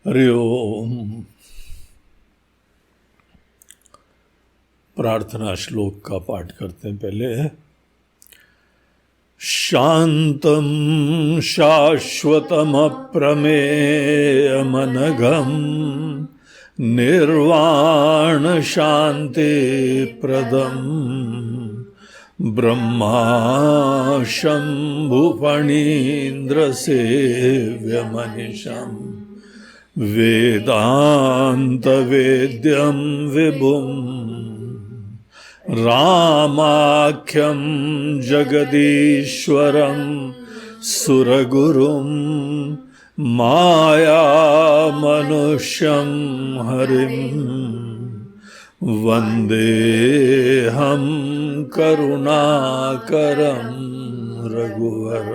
हरि ओम। प्रार्थना श्लोक का पाठ करते हैं। पहले शांतं शाश्वतमप्रमेयमनघं निर्वाण शांति प्रदं ब्रह्मा शंभुफणीन्द्र सेव्यमनिशम् वेदांत वेद्यं विभुं रामाख्यं जगदीश्वरं सुरगुरुं मायामनुष्यं हरिं वन्देऽहं करुणाकरं रघुवर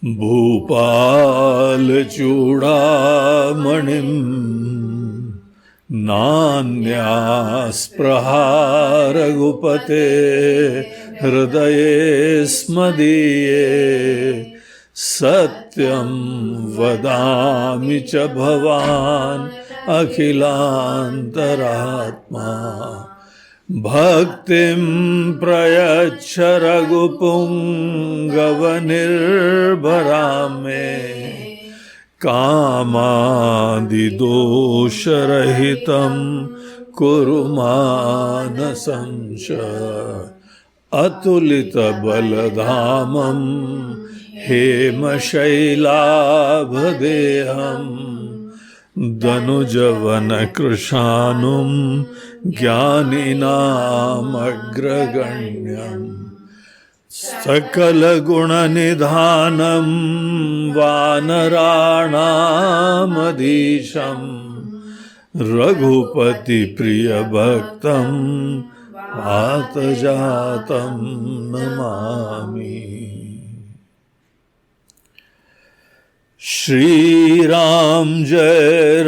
भूपालचूडामणिं नान्यास्पृहा रघुपते हृदये स्मदीये सत्यं वदामि च भवान् अखिलान्तरात्मा भक्तिं प्रयच्छ रघुपुङ्गवनिर्भरां मे कामादिदोषरहितं कुरु मानसं च अतुलितबलधामं हेमशैलाभदेहम् दनुजवनकृशानुं ज्ञानिनामग्रगण्यं सकलगुणनिधानं वानराणामधीशं रघुपतिप्रियभक्तं वातजातं नमामि। श्री राम जय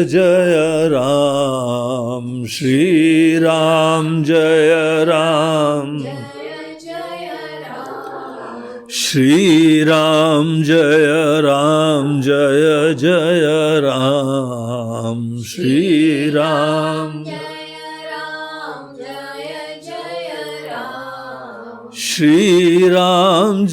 जय राम, श्री राम जय राम, श्री राम जय जय राम, श्री राम श्री राम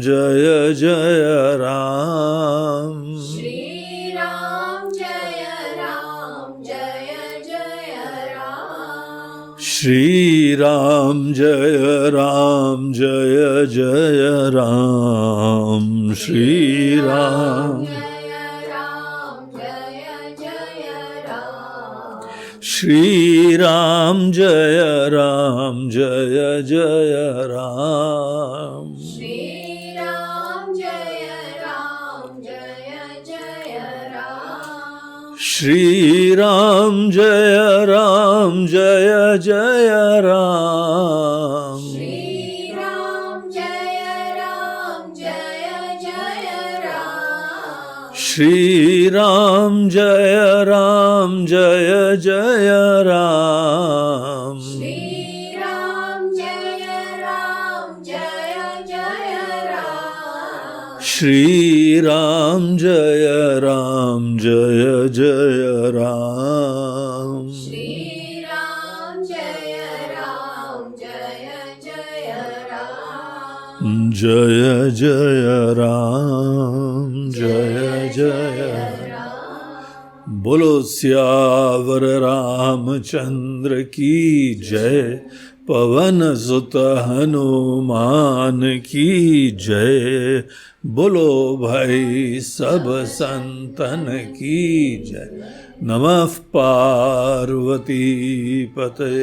जय जय राम, श्री राम जय जय राम, श्री राम जय जय राम, श्री राम श्री राम जय जय राम, श्री राम जय जय राम, श्री राम जय जय राम, श्री राम जय जय राम, श्री राम जय जय राम, श्री राम जय जय राम, श्री राम जय जय राम, श्री राम जय जय राम, जय जय राम, जय जय बोलो सियावर रामचंद्र की जय, पवन सुत हनुमान की जय, बोलो भाई सब संतन की जय। नमः पार्वती पते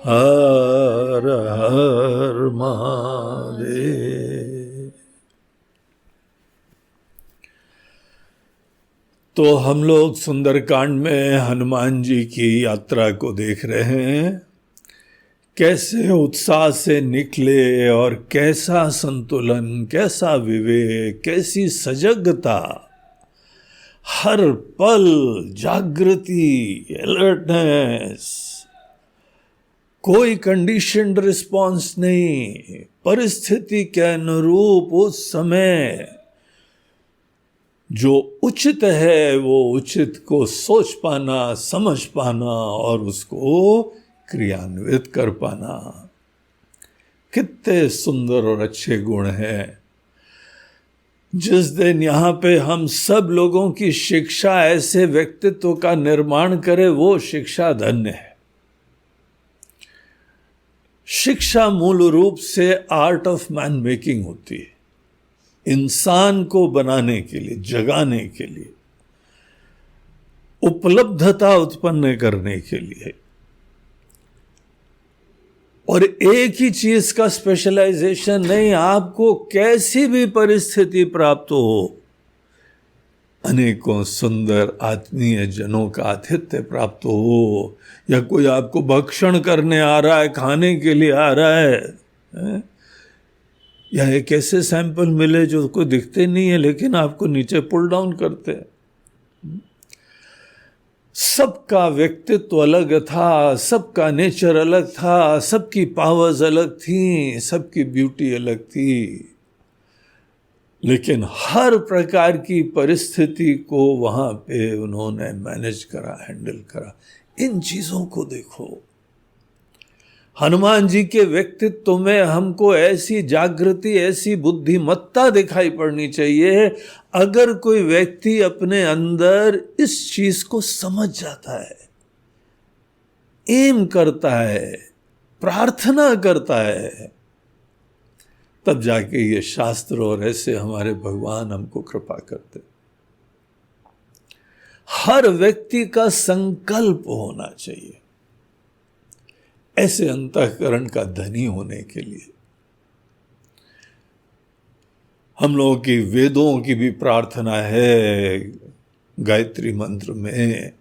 हर हर महादेव। तो हम लोग सुंदरकांड में हनुमान जी की यात्रा को देख रहे हैं, कैसे उत्साह से निकले और कैसा संतुलन, कैसा विवेक, कैसी सजगता, हर पल जागृति, अलर्टनेस, कोई कंडीशनड रिस्पॉन्स नहीं, परिस्थिति के अनुरूप उस समय जो उचित है वो उचित को सोच पाना, समझ पाना और उसको क्रियान्वित कर पाना। कितने सुंदर और अच्छे गुण हैं। जिस दिन यहाँ पे हम सब लोगों की शिक्षा ऐसे व्यक्तित्व का निर्माण करे, वो शिक्षा धन्य है। शिक्षा मूल रूप से आर्ट ऑफ मैन मेकिंग होती है, इंसान को बनाने के लिए, जगाने के लिए, उपलब्धता उत्पन्न करने के लिए। और एक ही चीज का स्पेशलाइजेशन नहीं, आपको कैसी भी परिस्थिति प्राप्त हो, अनेकों सुंदर आत्मीय जनों का आतिथ्य प्राप्त हो, या कोई आपको भक्षण करने आ रहा है, खाने के लिए आ रहा है? या एक ऐसे सैंपल मिले जो कोई दिखते नहीं है लेकिन आपको नीचे पुल डाउन करते हैं। सबका व्यक्तित्व अलग था, सबका नेचर अलग था, सबकी पावर्स अलग थी, सबकी ब्यूटी अलग थी, लेकिन हर प्रकार की परिस्थिति को वहां पे उन्होंने मैनेज करा, हैंडल करा। इन चीजों को देखो। हनुमान जी के व्यक्तित्व में हमको ऐसी जागृति, ऐसी बुद्धिमत्ता दिखाई पड़नी चाहिए। अगर कोई व्यक्ति अपने अंदर इस चीज को समझ जाता है, एम करता है, प्रार्थना करता है, तब जाके ये शास्त्र और ऐसे हमारे भगवान हमको कृपा करते। हर व्यक्ति का संकल्प होना चाहिए ऐसे अंतःकरण का धनी होने के लिए। हम लोगों की वेदों की भी प्रार्थना है गायत्री मंत्र में,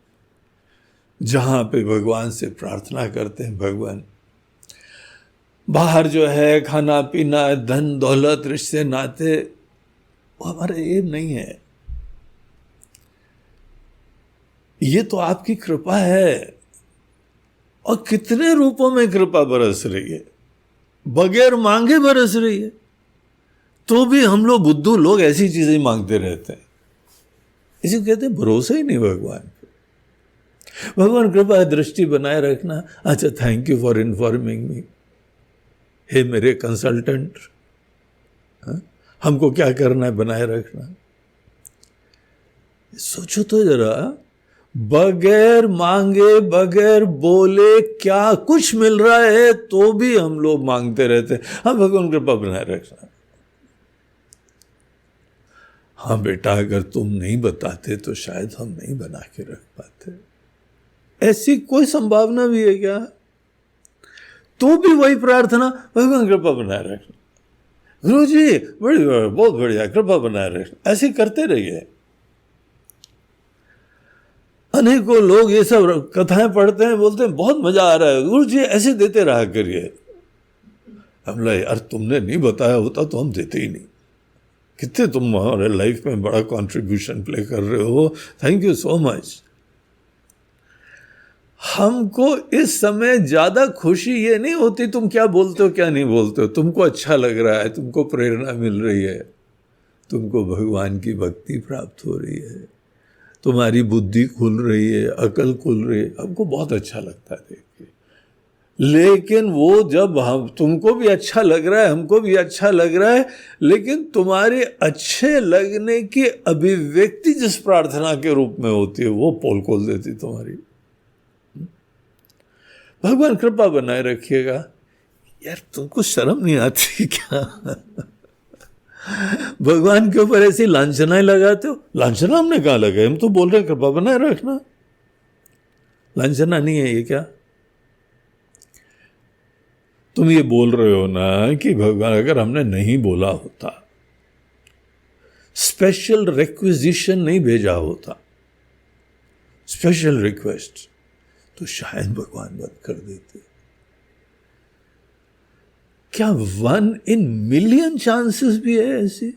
जहां पे भगवान से प्रार्थना करते हैं, भगवान बाहर जो है खाना पीना, धन दौलत, रिश्ते नाते, वो हमारा एम नहीं है। ये तो आपकी कृपा है, और कितने रूपों में कृपा बरस रही है, बगैर मांगे बरस रही है। तो भी हम लोग बुद्धू लोग ऐसी चीजें मांगते रहते हैं। इसी कहते हैं भरोसा ही नहीं भगवान पे। भगवान कृपा दृष्टि बनाए रखना। अच्छा, thank you for informing me. हे मेरे कंसल्टेंट, हमको क्या करना है, बनाए रखना। सोचो तो जरा, बगैर मांगे, बगैर बोले क्या कुछ मिल रहा है, तो भी हम लोग मांगते रहते हैं, हाँ भगवान कृपा बनाए रखना। हाँ बेटा, अगर तुम नहीं बताते तो शायद हम नहीं बना के रख पाते। ऐसी कोई संभावना भी है क्या? तो भी वही प्रार्थना, भगवान कृपा बनाए रखना। गुरु जी बढ़िया, बहुत बढ़िया, कृपा बनाए रखना। ऐसे करते रहिए। अनेकों लोग ये सब कथाएं पढ़ते हैं, बोलते हैं बहुत मजा आ रहा है, गुरु जी ऐसे देते रहा करिए। हम लोग, यार तुमने नहीं बताया होता तो हम देते ही नहीं। कितने तुम हमारे लाइफ में बड़ा कंट्रीब्यूशन प्ले कर रहे हो, थैंक यू सो मच। हमको इस समय ज्यादा खुशी ये नहीं होती तुम क्या बोलते हो क्या नहीं बोलते हो। तुमको अच्छा लग रहा है, तुमको प्रेरणा मिल रही है, तुमको भगवान की भक्ति प्राप्त हो रही है, तुम्हारी बुद्धि खुल रही है, अकल खुल रही है, हमको बहुत अच्छा लगता है देख के। लेकिन वो जब हम, तुमको भी अच्छा लग रहा है, हमको भी अच्छा लग रहा है, लेकिन तुम्हारे अच्छे लगने की अभिव्यक्ति जिस प्रार्थना के रूप में होती है, वो पोल खोल देती तुम्हारी। भगवान कृपा बनाए रखिएगा। यार तुमको शर्म नहीं आती क्या? भगवान के ऊपर ऐसी लांछनाएं लगाते हो। लांछना हमने कहाँ लगाए, हम तो बोल रहे हैं कृपा बनाए रखना। लांछना नहीं है ये क्या? तुम ये बोल रहे हो ना कि भगवान, अगर हमने नहीं बोला होता, स्पेशल रिक्वेजिशन नहीं भेजा होता, स्पेशल रिक्वेस्ट, तो शायद भगवान बंद कर देते। क्या 1 in million चांसेस भी है ऐसी?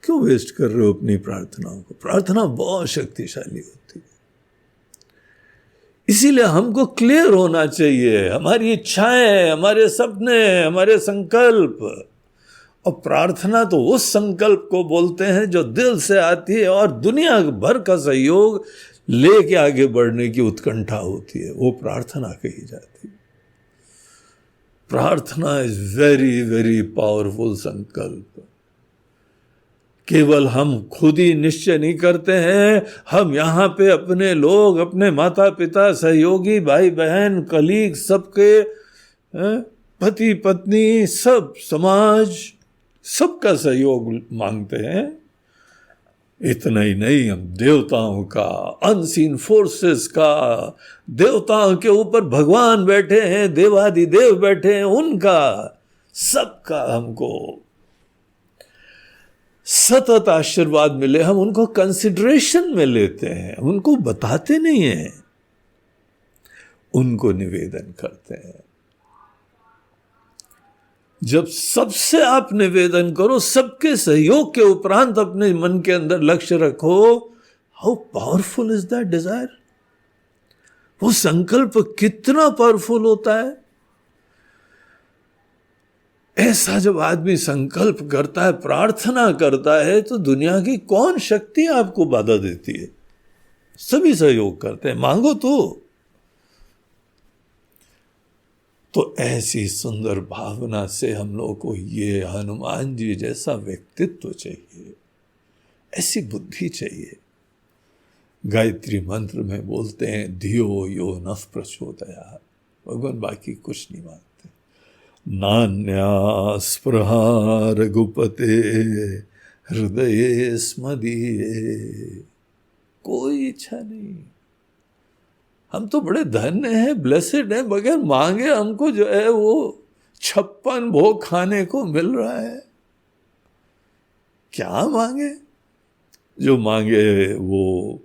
क्यों वेस्ट कर रहे हो अपनी प्रार्थनाओं को? प्रार्थना बहुत शक्तिशाली होती है। इसीलिए हमको क्लियर होना चाहिए, हमारी इच्छाएं, हमारे सपने, हमारे संकल्प, और प्रार्थना तो उस संकल्प को बोलते हैं जो दिल से आती है और दुनिया भर का सहयोग लेके आगे बढ़ने की उत्कंठा होती है, वो प्रार्थना कही जाती है। प्रार्थना इज वेरी वेरी पावरफुल संकल्प। केवल हम खुद ही निश्चय नहीं करते हैं, हम यहाँ पे अपने लोग, अपने माता पिता, सहयोगी, भाई बहन, कलीग, सबके पति पत्नी, सब समाज, सबका सहयोग मांगते हैं। इतना ही नहीं, हम देवताओं का, अनसीन फोर्सेस का, देवताओं के ऊपर भगवान बैठे हैं, देवादिदेव बैठे हैं, उनका, सबका हमको सतत आशीर्वाद मिले, हम उनको कंसिडरेशन में लेते हैं, उनको बताते नहीं हैं, उनको निवेदन करते हैं। जब सबसे आप निवेदन करो, सबके सहयोग के उपरांत अपने मन के अंदर लक्ष्य रखो, how powerful is that desire. वो संकल्प कितना पावरफुल होता है। ऐसा जब आदमी संकल्प करता है, प्रार्थना करता है, तो दुनिया की कौन शक्ति आपको बाधा देती है? सभी सहयोग करते हैं, मांगो तो ऐसी सुंदर भावना से हम लोग को ये हनुमान जी जैसा व्यक्तित्व चाहिए, ऐसी बुद्धि चाहिए। गायत्री मंत्र में बोलते हैं धियो यो नः प्रचोदयात्। भगवान बाकी कुछ नहीं मांगते। नान्या स्पृहा रघुपते हृदये स्मदीये। कोई इच्छा नहीं। हम तो बड़े धन्य हैं, ब्लेसेड हैं, बगैर मांगे हमको जो है वो 56 भोग खाने को मिल रहा है। क्या मांगे? जो मांगे वो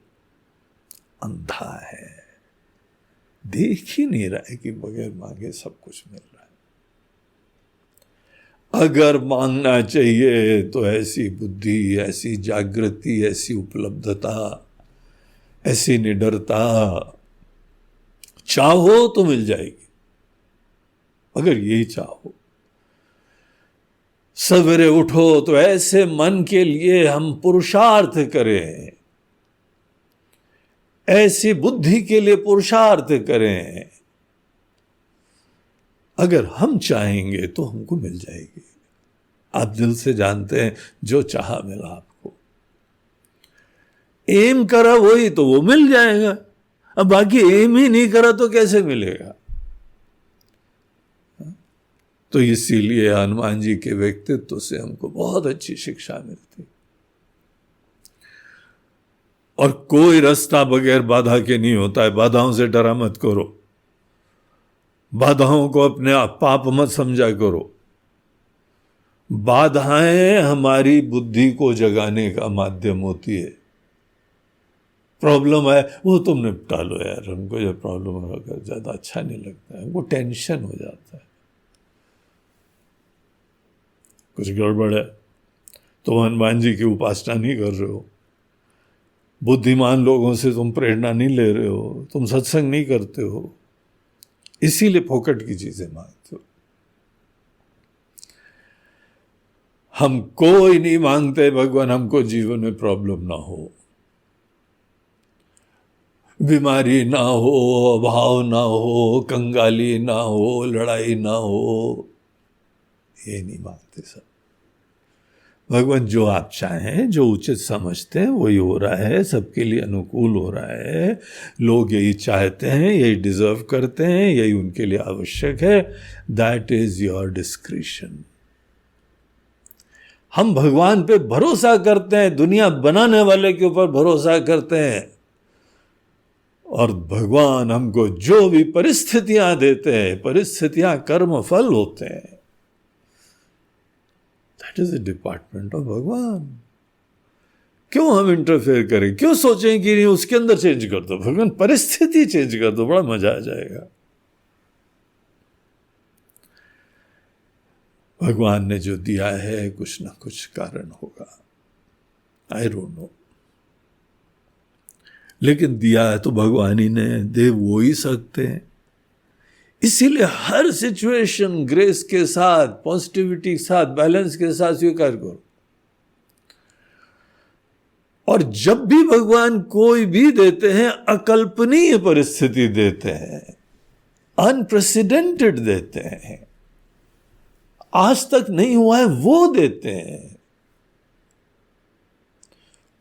अंधा है, देख ही नहीं रहा है कि बगैर मांगे सब कुछ मिल रहा है। अगर मांगना चाहिए तो ऐसी बुद्धि, ऐसी जागृति, ऐसी उपलब्धता, ऐसी निडरता चाहो तो मिल जाएगी। अगर यही चाहो, सवेरे उठो तो ऐसे मन के लिए हम पुरुषार्थ करें, ऐसी बुद्धि के लिए पुरुषार्थ करें। अगर हम चाहेंगे तो हमको मिल जाएगी। आप दिल से जानते हैं, जो चाहा मिला आपको। एम करा वही तो वो मिल जाएगा। अब बाकी एम ही नहीं करा तो कैसे मिलेगा? तो इसीलिए हनुमान जी के व्यक्तित्व से हमको बहुत अच्छी शिक्षा मिलती। और कोई रास्ता बगैर बाधा के नहीं होता है। बाधाओं से डरा मत करो, बाधाओं को अपने आप पाप मत समझा करो। बाधाएं हमारी बुद्धि को जगाने का माध्यम होती है। प्रॉब्लम है वो तुम निपटा लो यार, हमको जब प्रॉब्लम होगा ज्यादा अच्छा नहीं लगता है, वो टेंशन हो जाता है। कुछ गड़बड़ है तो हनुमान जी की उपासना नहीं कर रहे हो, बुद्धिमान लोगों से तुम प्रेरणा नहीं ले रहे हो, तुम सत्संग नहीं करते हो, इसीलिए फोकट की चीजें मांगते हो। हम कोई नहीं मांगते भगवान हमको जीवन में प्रॉब्लम ना हो, बीमारी ना हो, अभाव ना हो, कंगाली ना हो, लड़ाई ना हो, ये नहीं मांगते सब। भगवान जो आप चाहें, जो उचित समझते हैं वही हो रहा है, सबके लिए अनुकूल हो रहा है। लोग यही चाहते हैं, यही डिजर्व करते हैं, यही उनके लिए आवश्यक है। That is your discretion. हम भगवान पे भरोसा करते हैं, दुनिया बनाने वाले के ऊपर भरोसा करते हैं, और भगवान हमको जो भी परिस्थितियां देते हैं, परिस्थितियां कर्म फल होते हैं। That is the department of भगवान। क्यों हम इंटरफेयर करें? क्यों सोचें कि नहीं उसके अंदर चेंज कर दो? भगवान परिस्थिति चेंज कर दो, बड़ा मजा आ जाएगा। भगवान ने जो दिया है कुछ ना कुछ कारण होगा, आई डोंट नो, लेकिन दिया है तो भगवान ही ने, दे वो ही सकते हैं। इसीलिए हर सिचुएशन ग्रेस के साथ, पॉजिटिविटी के साथ, बैलेंस के साथ स्वीकार करो। और जब भी भगवान कोई भी देते हैं, अकल्पनीय परिस्थिति देते हैं, अनप्रेसिडेंटेड देते हैं, आज तक नहीं हुआ है वो देते हैं,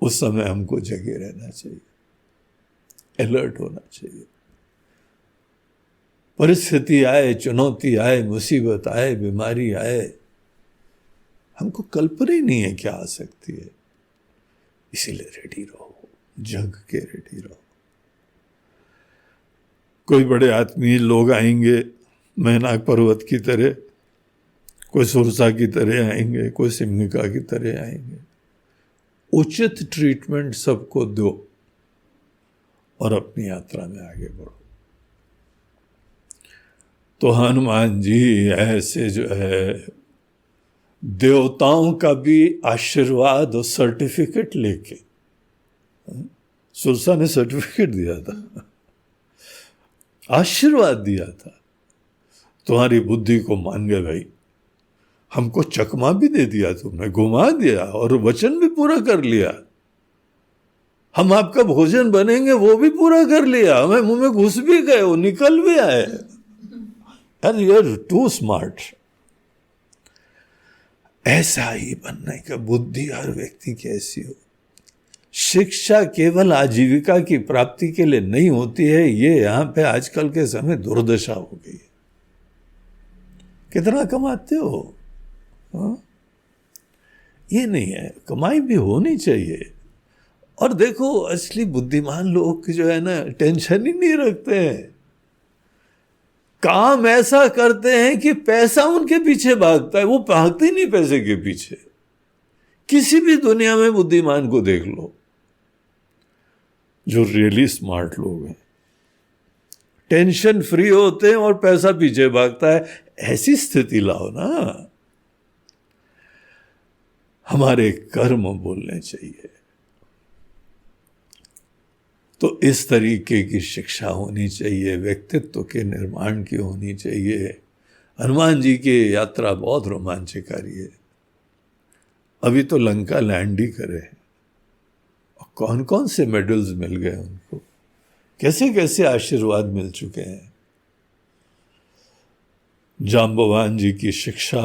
उस समय हमको जगे रहना चाहिए, अलर्ट होना चाहिए। परिस्थिति आए, चुनौती आए, मुसीबत आए, बीमारी आए, हमको कल्पना ही नहीं है क्या आ सकती है। इसीलिए रेडी रहो, जग के रेडी रहो। कोई बड़े आत्मीय लोग आएंगे मैनाक पर्वत की तरह, कोई सुरसा की तरह आएंगे, कोई सिमनिका की तरह आएंगे। उचित ट्रीटमेंट सबको दो और अपनी यात्रा में आगे बढ़ो। तो हनुमान जी ऐसे जो है देवताओं का भी आशीर्वाद और सर्टिफिकेट लेके, सुरसा ने सर्टिफिकेट दिया था, आशीर्वाद दिया था, तुम्हारी बुद्धि को मान गए भाई, हमको चकमा भी दे दिया तुमने, घुमा दिया और वचन भी पूरा कर लिया, हम आपका भोजन बनेंगे वो भी पूरा कर लिया, हमें मुंह में घुस भी गए, वो निकल भी आए। यार यू आर टू स्मार्ट। ऐसा ही बनने का बुद्धि हर व्यक्ति की ऐसी हो। शिक्षा केवल आजीविका की प्राप्ति के लिए नहीं होती है, ये यहां पे आजकल के समय दुर्दशा हो गई है। कितना कमाते हो? हाँ? ये नहीं है, कमाई भी होनी चाहिए। और देखो असली बुद्धिमान लोग जो है ना, टेंशन ही नहीं रखते हैं, काम ऐसा करते हैं कि पैसा उनके पीछे भागता है, वो भागते ही नहीं पैसे के पीछे। किसी भी दुनिया में बुद्धिमान को देख लो, जो रियली स्मार्ट लोग हैं, टेंशन फ्री होते हैं और पैसा पीछे भागता है। ऐसी स्थिति लाओ ना। हमारे कर्म बोलने चाहिए। तो इस तरीके की शिक्षा होनी चाहिए, व्यक्तित्व के निर्माण की होनी चाहिए। हनुमान जी की यात्रा बहुत रोमांचकारी है। अभी तो लंका लैंड ही करे, और कौन कौन से मेडल्स मिल गए उनको, कैसे कैसे आशीर्वाद मिल चुके हैं। जांबवान जी की शिक्षा,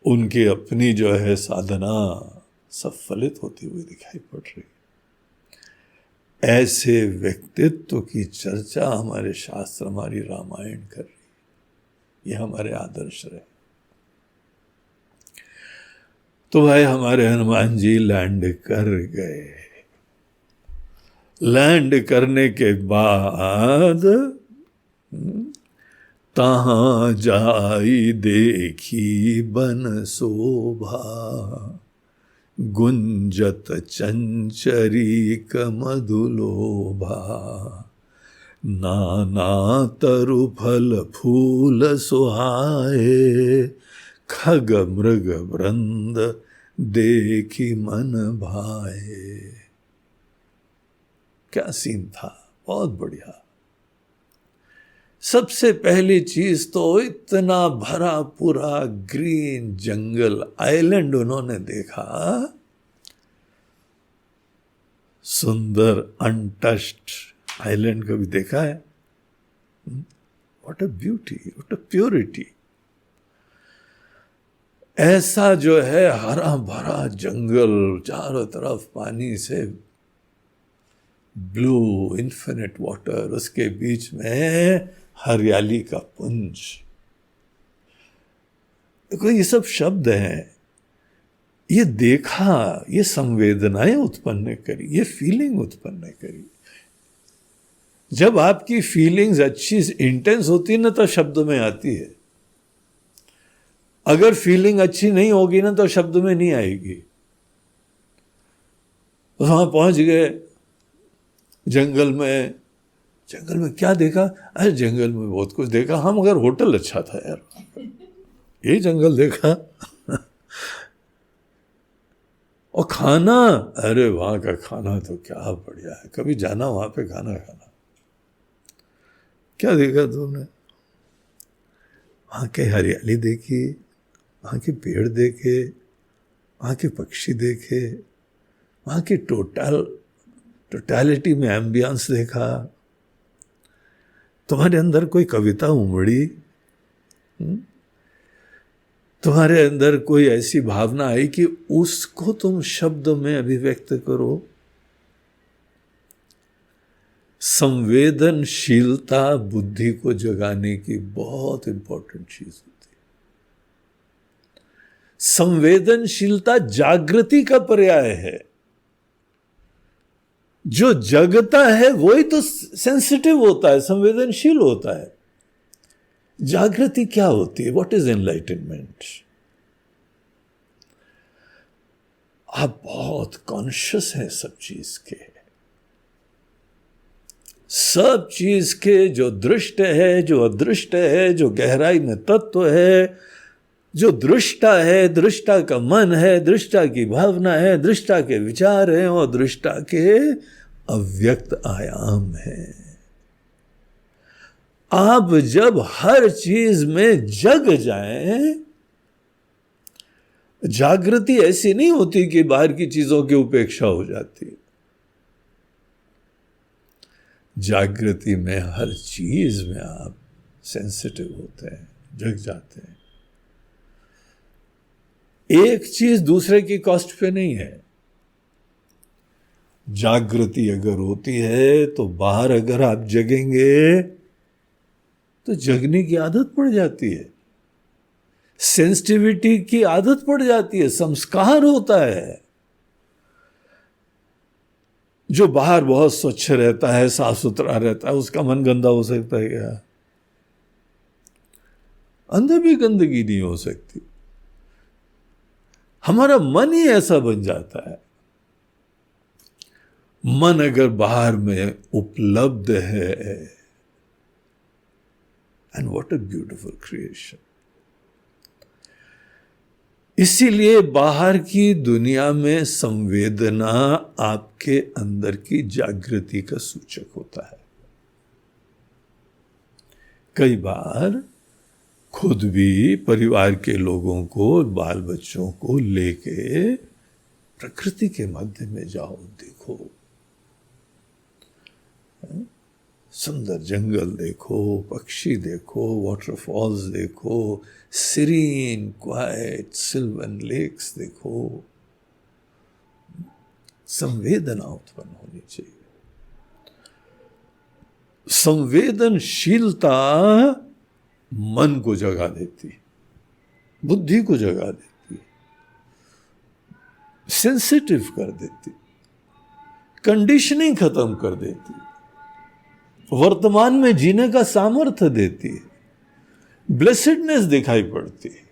उनकी अपनी जो है साधना, सब फलित होती हुई दिखाई पड़ रही। ऐसे व्यक्तित्व की चर्चा हमारे शास्त्र, हमारी रामायण कर रही। ये हमारे आदर्श रहे। तो भाई हमारे हनुमान जी लैंड कर गए। लैंड करने के बाद तहां जाई देखी बन शोभा, गुंजत चंचरीक मधुलोभा, नाना तरु फल फूल सुहाए, खग मृग वृंद देखी मन भाए। क्या सीन था, बहुत बढ़िया। सबसे पहली चीज तो इतना भरा पूरा ग्रीन जंगल, आइलैंड उन्होंने देखा, सुंदर अनटच्ड आइलैंड कभी देखा है? What a beauty, what a purity. ऐसा जो है हरा भरा जंगल, चारों तरफ पानी से ब्लू इन्फिनिट वाटर, उसके बीच में हरियाली का पुंज। देखो ये सब शब्द हैं, ये देखा, ये संवेदनाएं उत्पन्न करी, ये फीलिंग उत्पन्न करी। जब आपकी फीलिंग्स अच्छी इंटेंस होती है ना, तो शब्द में आती है। अगर फीलिंग अच्छी नहीं होगी ना, तो शब्द में नहीं आएगी। वहां पहुंच गए जंगल में क्या देखा? अरे जंगल में बहुत कुछ देखा हम, मगर होटल अच्छा था यार, यही जंगल देखा। और खाना, अरे वहां का खाना तो क्या बढ़िया है, कभी जाना वहां पे खाना खाना। क्या देखा तुमने? वहाँ के हरियाली देखी, वहाँ के पेड़ देखे, वहाँ के पक्षी देखे, वहाँ की टोटलिटी में एम्बियंस देखा। तुम्हारे अंदर कोई कविता उमड़ी, तुम्हारे अंदर कोई ऐसी भावना आई कि उसको तुम शब्द में अभिव्यक्त करो। संवेदनशीलता बुद्धि को जगाने की बहुत इंपॉर्टेंट चीज होती है। संवेदनशीलता जागृति का पर्याय है। जो जगता है वही तो सेंसिटिव होता है, संवेदनशील होता है। जागृति क्या होती है? What is enlightenment? आप बहुत कॉन्शियस हैं सब चीज के, सब चीज के, जो दृष्ट है, जो अदृष्ट है, जो गहराई में तत्व है, जो दृष्टा है, दृष्टा का मन है, दृष्टा की भावना है, दृष्टा के विचार हैं और दृष्टा के अव्यक्त आयाम है। आप जब हर चीज में जग जाएं, जागृति ऐसी नहीं होती कि बाहर की चीजों की उपेक्षा हो जाती। जागृति में हर चीज में आप सेंसिटिव होते हैं, जग जाते हैं। एक चीज दूसरे की कॉस्ट पे नहीं है। जागृति अगर होती है तो बाहर अगर आप जगेंगे तो जगने की आदत पड़ जाती है, सेंसिटिविटी की आदत पड़ जाती है, संस्कार होता है। जो बाहर बहुत स्वच्छ रहता है, साफ सुथरा रहता है, उसका मन गंदा हो सकता है क्या? अंदर भी गंदगी नहीं हो सकती। हमारा मन ही ऐसा बन जाता है। मन अगर बाहर में उपलब्ध है, and what a beautiful creation. इसीलिए बाहर की दुनिया में संवेदना आपके अंदर की जागृति का सूचक होता है। कई बार खुद भी परिवार के लोगों को, बाल बच्चों को लेके प्रकृति के मध्य में जाओ, देखो, सुंदर जंगल देखो, पक्षी देखो, वाटरफॉल्स देखो, सीरीन क्वाइट सिल्वन लेक्स देखो। संवेदना उत्पन्न होनी चाहिए। संवेदनशीलता मन को जगा देती, बुद्धि को जगा देती, सेंसिटिव कर देती, कंडीशनिंग खत्म कर देती, वर्तमान में जीने का सामर्थ्य देती है, ब्लेसिडनेस दिखाई पड़ती है।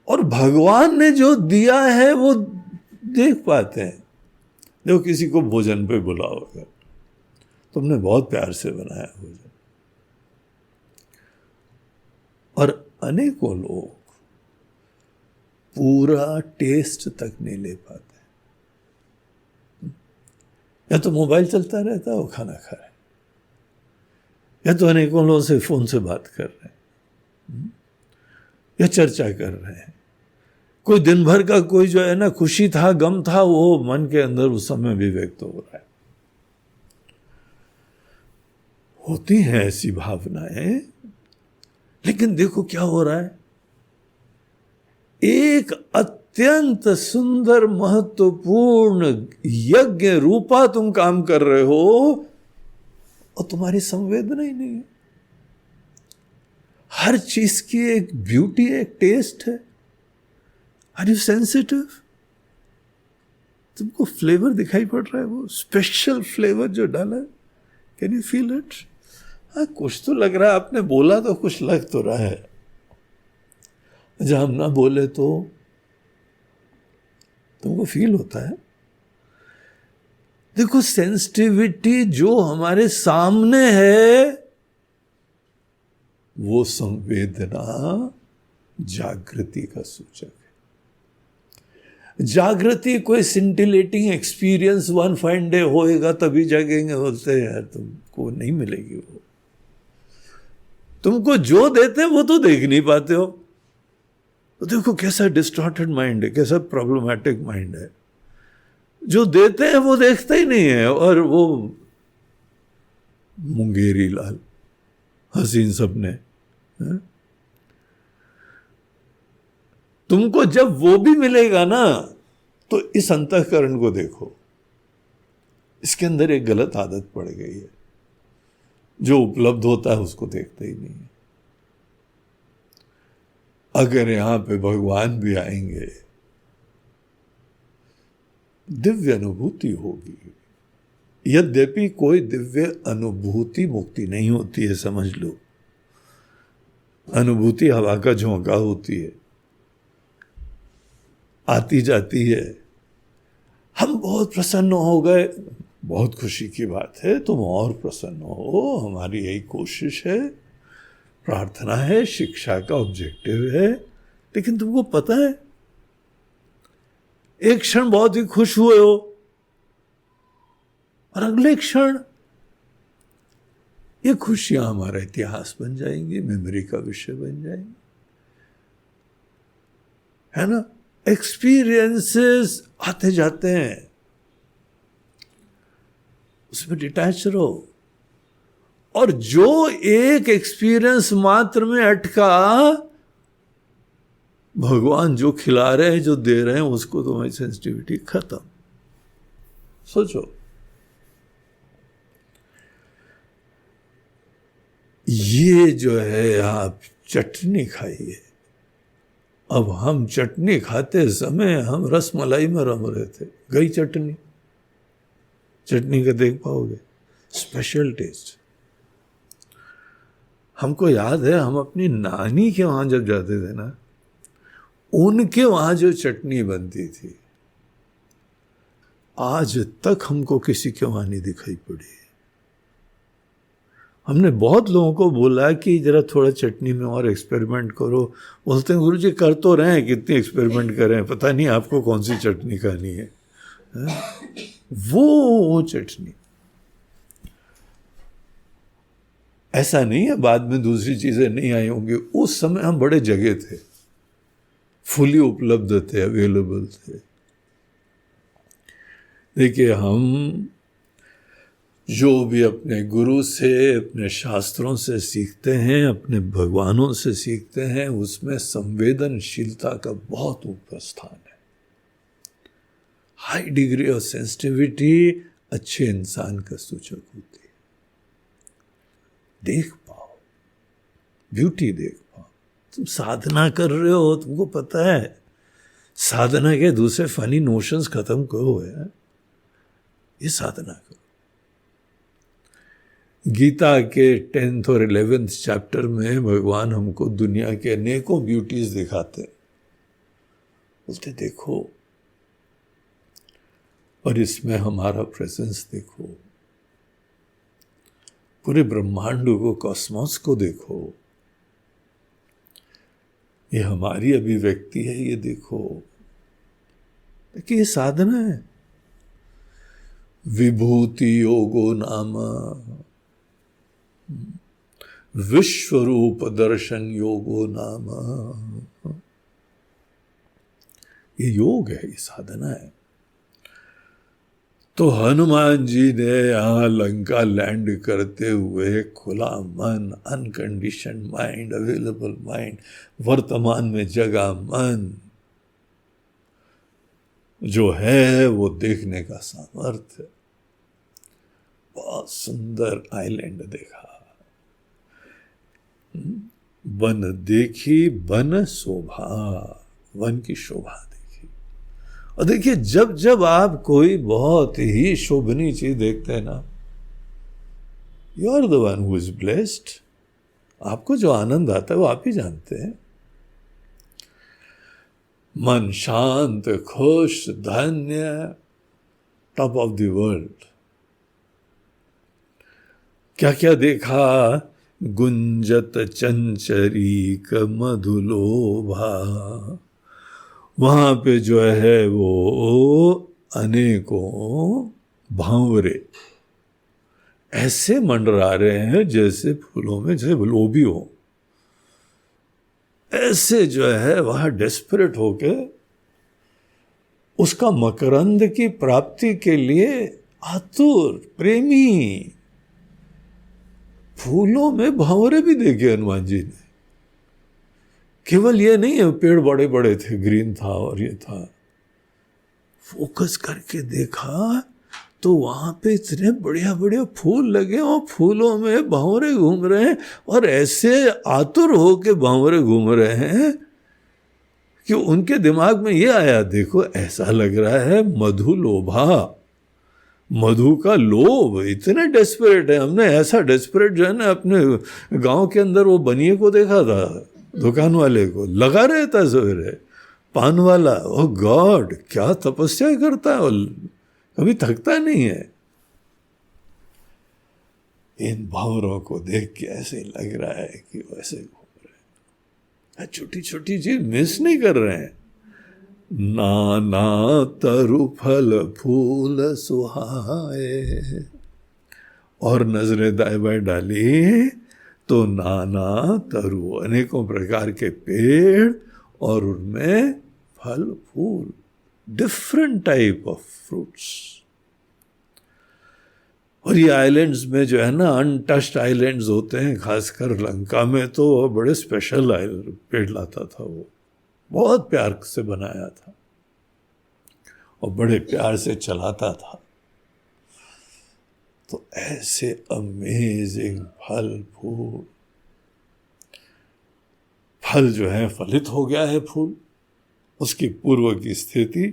और भगवान ने जो दिया है वो देख पाते हैं। देखो, किसी को भोजन पे बुलाओगे, तुमने बहुत प्यार से बनाया भोजन, और अनेकों लोग पूरा टेस्ट तक नहीं ले पाते। या तो मोबाइल चलता रहता है, वो खाना खा रहे, या तो अनेकों लोगों से फोन से बात कर रहे हैं, या चर्चा कर रहे हैं। कोई दिन भर का कोई जो है ना खुशी था, गम था, वो मन के अंदर उस समय भी व्यक्त हो रहा है। होती हैं ऐसी भावनाएं, लेकिन देखो क्या हो रहा है। एक अत्यंत सुंदर महत्वपूर्ण यज्ञ रूपा तुम काम कर रहे हो और तुम्हारी संवेदना ही नहीं है। हर चीज की एक ब्यूटी, एक टेस्ट है। Are you sensitive? तुमको फ्लेवर दिखाई पड़ रहा है, वो स्पेशल फ्लेवर जो डाला है, कैन यू फील इट? हाँ, कुछ तो लग रहा है। आपने बोला तो कुछ लग तो रहा है। जब हम ना बोले तो तुमको फील होता है। देखो, सेंसिटिविटी जो हमारे सामने है वो संवेदना जागृति का सूचक है। जागृति कोई scintillating experience one fine day होएगा तभी जागेंगे बोलते हैं, यार तुमको नहीं मिलेगी वो। तुमको जो देते हैं वो तो देख नहीं पाते हो। तो देखो कैसा डिस्टॉर्टेड माइंड है, कैसा प्रॉब्लमैटिक माइंड है। जो देते हैं वो देखता ही नहीं है, और वो मुंगेरी लाल हसीन सपने हैं? तुमको जब वो भी मिलेगा ना, तो इस अंतःकरण को देखो, इसके अंदर एक गलत आदत पड़ गई है। जो उपलब्ध होता है उसको देखते ही नहीं है। अगर यहां पे भगवान भी आएंगे, दिव्य अनुभूति होगी। यद्यपि कोई दिव्य अनुभूति मुक्ति नहीं होती है, समझ लो। अनुभूति हवा का झोंका होती है, आती जाती है। हम बहुत प्रसन्न हो गए, बहुत खुशी की बात है, तुम और प्रसन्न हो, हमारी यही कोशिश है, प्रार्थना है, शिक्षा का ऑब्जेक्टिव है। लेकिन तुमको पता है, एक क्षण बहुत ही खुश हुए हो और अगले क्षण ये खुशियां हमारा इतिहास बन जाएंगी, मेमोरी का विषय बन जाएंगी, है ना। एक्सपीरियंसेस आते जाते हैं, उसमें डिटैच रहो। और जो एक एक्सपीरियंस मात्र में अटका, भगवान जो खिला रहे हैं, जो दे रहे हैं, उसको तुम्हारी सेंसिटिविटी खत्म। सोचो, ये जो है आप चटनी खाइए। अब हम चटनी खाते समय हम रस मलाई में रम रहे थे, गई चटनी। चटनी का देख पाओगे, स्पेशल टेस्ट। हमको याद है, हम अपनी नानी के वहां जब जाते थे ना, उनके वहां जो चटनी बनती थी, आज तक हमको किसी के वहां नहीं दिखाई पड़ी। हमने बहुत लोगों को बोला कि जरा थोड़ा चटनी में और एक्सपेरिमेंट करो। बोलते हैं गुरुजी कर तो रहे हैं, कितनी एक्सपेरिमेंट करें, पता नहीं आपको कौन सी चटनी खानी है। वो चटनी ऐसा नहीं है बाद में दूसरी चीजें नहीं आई होंगी। उस समय हम बड़े जगह थे, फुली उपलब्ध थे, अवेलेबल थे। देखिए, हम जो भी अपने गुरु से, अपने शास्त्रों से सीखते हैं, अपने भगवानों से सीखते हैं, उसमें संवेदनशीलता का बहुत ऊपर स्थान है। हाई डिग्री ऑफ सेंसिटिविटी अच्छे इंसान का सूचक होती है। देख पाओ, ब्यूटी देख पाओ। तुम साधना कर रहे हो, तुमको पता है, साधना के दूसरे फनी नोशंस खत्म करो है, ये साधना करो। गीता के 10th और 11th चैप्टर में भगवान हमको दुनिया के अनेकों ब्यूटीज दिखाते, बोलते देखो, और इसमें हमारा प्रेजेंस देखो, पूरे ब्रह्मांड को, कॉस्मोस को देखो, ये हमारी अभिव्यक्ति है, ये देखो। देखिए, ये साधना है। विभूति योगो नाम विश्वरूप दर्शन योगो नाम, ये योग है, ये साधना है। तो हनुमान जी ने यहां लंका लैंड करते हुए खुला मन, अनकंडीशन माइंड, अवेलेबल माइंड, वर्तमान में जगा मन जो है वो देखने का सामर्थ्य। बहुत सुंदर आइलैंड देखा, वन देखी वन शोभा, वन की शोभा देखी। और देखिए, जब जब आप कोई बहुत ही शोभनीय चीज देखते हैं ना, you are the one who is blessed. आपको जो आनंद आता है वो आप ही जानते हैं। मन शांत, खुश, धन्य, टॉप ऑफ द वर्ल्ड। क्या क्या देखा? गुंजत चंचरीक मधुलोभा, वहां पे जो है वो अनेकों भांवरे, ऐसे मंडरा रहे हैं जैसे फूलों में जैसे लोभी हो, ऐसे जो है वह डेस्परेट होके उसका मकरंद की प्राप्ति के लिए आतुर प्रेमी। फूलों में भंवरे भी देखे हनुमान जी ने। केवल ये नहीं है पेड़ बड़े बड़े थे, ग्रीन था और ये था, फोकस करके देखा तो वहां पे इतने बढ़िया बढ़िया फूल लगे और फूलों में भंवरे घूम रहे हैं, और ऐसे आतुर होके भंवरे घूम रहे हैं कि उनके दिमाग में ये आया, देखो ऐसा लग रहा है मधु लोभा, मधु का लोभ। इतने डेस्परेट है। हमने ऐसा डेस्परेट जो है ना अपने गांव के अंदर वो बनिए को देखा था, दुकान वाले को लगा रहता सवेरे, पान वाला। ओ गॉड, क्या तपस्या करता है, कभी थकता नहीं है। इन भावरों को देख के ऐसे लग रहा है कि वैसे घूम रहे हैं, छोटी छोटी चीज मिस नहीं कर रहे हैं। नाना तरु फल फूल सुहाए, और नजरें दाएं बाएं डाली तो नाना तरु अनेकों प्रकार के पेड़ और उनमें फल फूल, डिफरेंट टाइप ऑफ फ्रूट्स। और ये आइलैंड्स में जो है ना अनटच्ड आइलैंड्स होते हैं, खासकर लंका में तो बड़े स्पेशल पेड़ लाता था वो, बहुत प्यार से बनाया था और बड़े प्यार से चलाता था। तो ऐसे अमेजिंग फल फूल, फल जो है फलित हो गया है फूल, उसकी पूर्व की स्थिति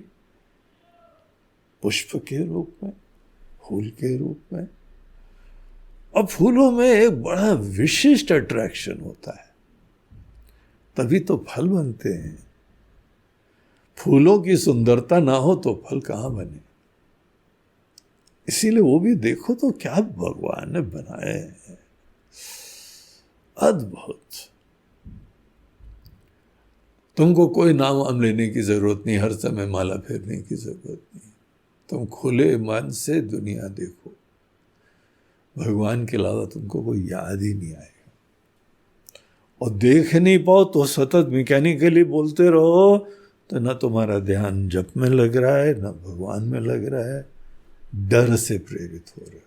पुष्प के रूप में, फूल के रूप में। अब फूलों में एक बड़ा विशिष्ट अट्रैक्शन होता है, तभी तो फल बनते हैं। फूलों की सुंदरता ना हो तो फल कहां बने। इसीलिए वो भी देखो तो क्या भगवान ने बनाए हैं, अद्भुत। तुमको कोई नाम वाम लेने की जरूरत नहीं, हर समय माला फेरने की जरूरत नहीं। तुम खुले मन से दुनिया देखो, भगवान के अलावा तुमको कोई याद ही नहीं आएगा। और देख नहीं पाओ तो सतत मैकेनिकली बोलते रहो, तो ना तुम्हारा ध्यान जप में लग रहा है, ना भगवान में लग रहा है, डर से प्रेरित हो रहे हो।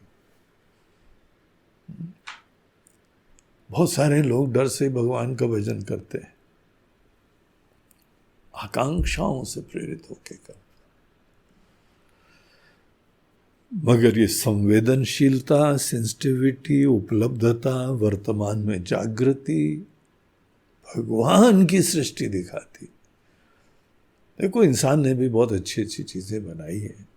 बहुत सारे लोग डर से भगवान का भजन करते हैं, आकांक्षाओं से प्रेरित होके करते। मगर ये संवेदनशीलता, सेंसिटिविटी, उपलब्धता, वर्तमान में जागृति भगवान की सृष्टि दिखाती। देखो इंसान ने भी बहुत अच्छी अच्छी चीजें बनाई है,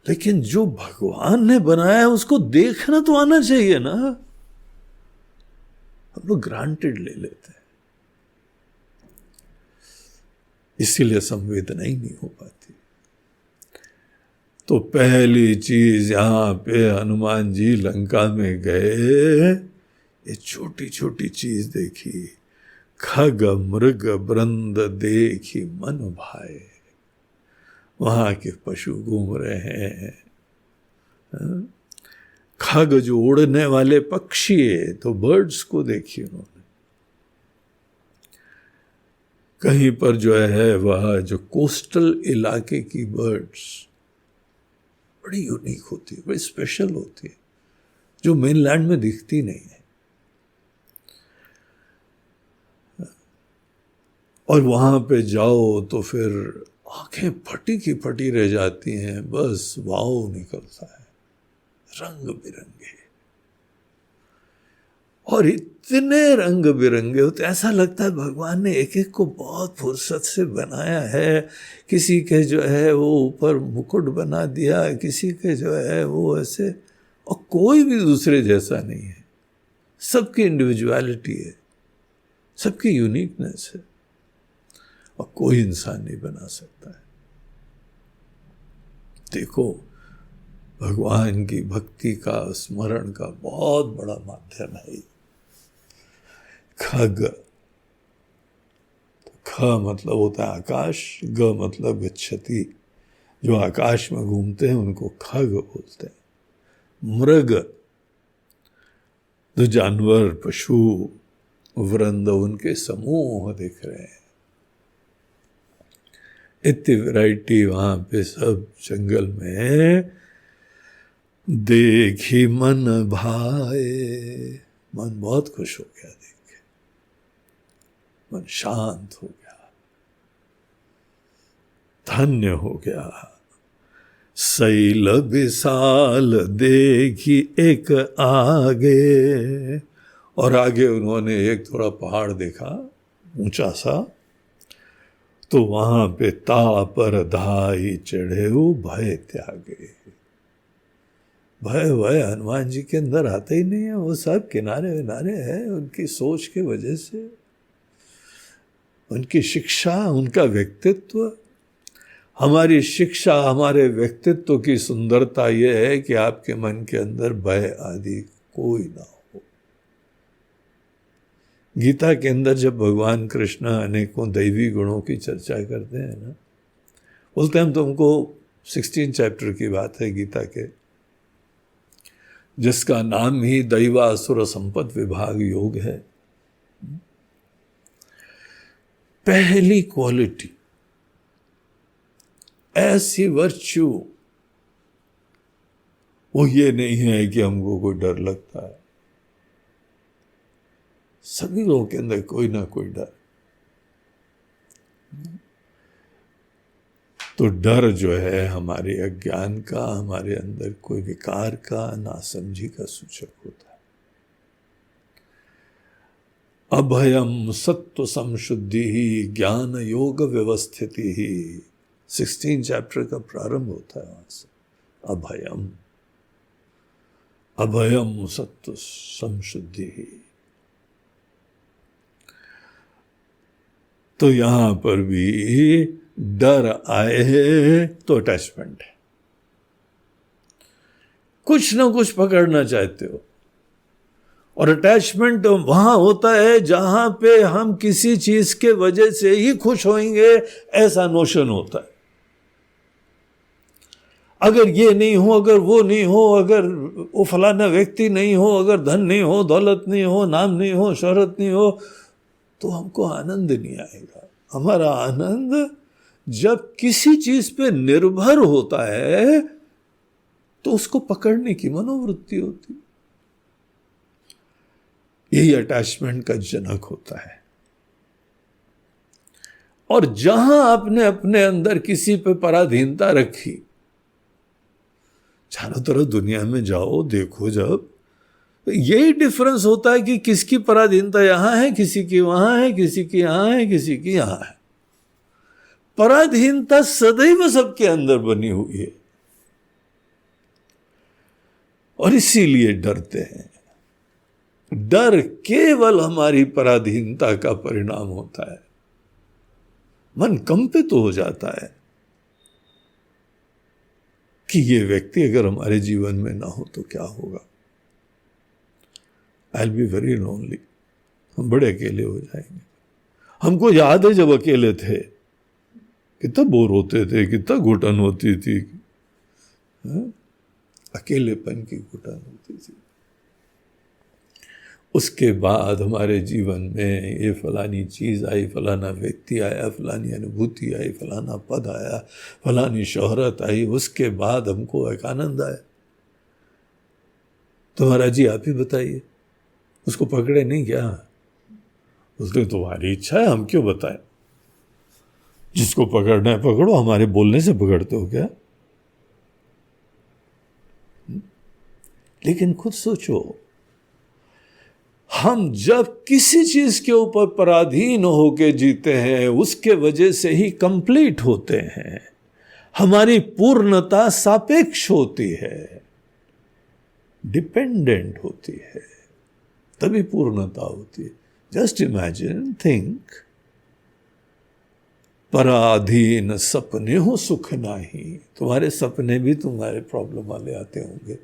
लेकिन जो भगवान ने बनाया है उसको देखना तो आना चाहिए ना। हम लोग ग्रांटेड ले लेते हैं, इसीलिए संवेदना ही नहीं हो पाती। तो पहली चीज यहां पे हनुमान जी लंका में गए, ये छोटी छोटी चीज देखी, खग मृग वृंद देखी मन भाए। वहां के पशु घूम रहे हैं, खग जो उड़ने वाले पक्षी है, तो बर्ड्स को देखिए उन्होंने। कहीं पर जो है वह जो कोस्टल इलाके की बर्ड्स बड़ी यूनिक होती है, बड़ी स्पेशल होती है, जो मेनलैंड में दिखती नहीं है। और वहां पे जाओ तो फिर आंखें फटी की फटी रह जाती हैं, बस वाव निकलता है, रंग बिरंगे। और इतने रंग बिरंगे होते, ऐसा लगता है भगवान ने एक एक को बहुत फुर्सत से बनाया है। किसी के जो है वो ऊपर मुकुट बना दिया, किसी के जो है वो ऐसे, और कोई भी दूसरे जैसा नहीं है। सबकी इंडिविजुअलिटी है, सबकी यूनिकनेस है, और कोई इंसान नहीं बना सकता है। देखो भगवान की भक्ति का, स्मरण का बहुत बड़ा माध्यम है। खग, तो ख मतलब होता है आकाश, ग मतलब गच्छति, जो आकाश में घूमते हैं उनको खग बोलते हैं। मृग, तो जानवर, पशु, वृंद, उनके समूह दिख रहे हैं। इतनी वैरायटी वहां पे सब जंगल में। देखी मन भाए, मन बहुत खुश हो गया देख के, मन शांत हो गया, धन्य हो गया। शैल विशाल देखी एक आगे, और आगे उन्होंने एक थोड़ा पहाड़ देखा ऊंचा सा, तो वहां पे तापर धाई चढ़े वो भय त्यागे। भय भय हनुमान जी के अंदर आते ही नहीं है, वो सब किनारे किनारे है उनकी सोच के वजह से, उनकी शिक्षा, उनका व्यक्तित्व। हमारी शिक्षा, हमारे व्यक्तित्व की सुंदरता यह है कि आपके मन के अंदर भय आदि कोई ना हो। गीता के अंदर जब भगवान कृष्ण अनेकों दैवी गुणों की चर्चा करते हैं ना, बोलते हैं हम तुमको 16 चैप्टर की बात है गीता के, जिसका नाम ही दैवासुर संपद विभाग योग है। पहली क्वालिटी, ऐसी वर्च्यू, वो ये नहीं है कि हमको कोई डर लगता है। सभी लोगों के अंदर कोई ना कोई डर। तो डर जो है हमारे अज्ञान का, हमारे अंदर कोई विकार का, नासमझी का सूचक होता है। अभयम सत्व संशुद्धि ही ज्ञान योग व्यवस्थिति ही, 16 चैप्टर का प्रारंभ होता है वहां से। अभयम, अभयम सत्व संशुद्धि ही। तो यहां पर भी डर आए तो अटैचमेंट है, कुछ ना कुछ पकड़ना चाहते हो। और अटैचमेंट वहां होता है जहां पे हम किसी चीज के वजह से ही खुश होंगे, ऐसा नोशन होता है। अगर ये नहीं हो, अगर वो नहीं हो, अगर वो फलाना व्यक्ति नहीं हो, अगर धन नहीं हो, दौलत नहीं हो, नाम नहीं हो, शोहरत नहीं हो, तो हमको आनंद नहीं आएगा। हमारा आनंद जब किसी चीज पे निर्भर होता है तो उसको पकड़ने की मनोवृत्ति होती, यही अटैचमेंट का जनक होता है। और जहां आपने अपने अंदर किसी पे पराधीनता रखी, चारों तरफ दुनिया में जाओ देखो, जब यही डिफरेंस होता है कि किसकी पराधीनता यहां है, किसी की वहां है, किसी की यहां है, किसी की यहां है। पराधीनता सदैव सबके अंदर बनी हुई है और इसीलिए डरते हैं। डर केवल हमारी पराधीनता का परिणाम होता है। मन कंपित हो जाता है कि ये व्यक्ति अगर हमारे जीवन में ना हो तो क्या होगा। I will be very lonely, हम बड़े अकेले हो जाएंगे। हमको याद है जब अकेले थे कितना बोर होते थे, कितना घुटन होती थी, अकेलेपन की घुटन होती थी। उसके बाद हमारे जीवन में ये फलानी चीज़ आई, फलाना व्यक्ति आया, फलानी अनुभूति आई, फलाना पद आया, फलानी शोहरत आई, उसके बाद हमको एक आनंद आया। तो महाराज जी आप ही बताइए, उसको पकड़े नहीं क्या? उसने तुम्हारी इच्छा है, हम क्यों बताएं? जिसको पकड़ना है पकड़ो, हमारे बोलने से पकड़ते हो क्या? लेकिन खुद सोचो, हम जब किसी चीज के ऊपर पराधीन होके जीते हैं, उसके वजह से ही कंप्लीट होते हैं। हमारी पूर्णता सापेक्ष होती है, डिपेंडेंट होती है, तभी पूर्णता होती है। जस्ट इमेजिन, थिंक, पराधीन सपने हो सुख नाही। तुम्हारे सपने भी तुम्हारे प्रॉब्लम वाले आते होंगे,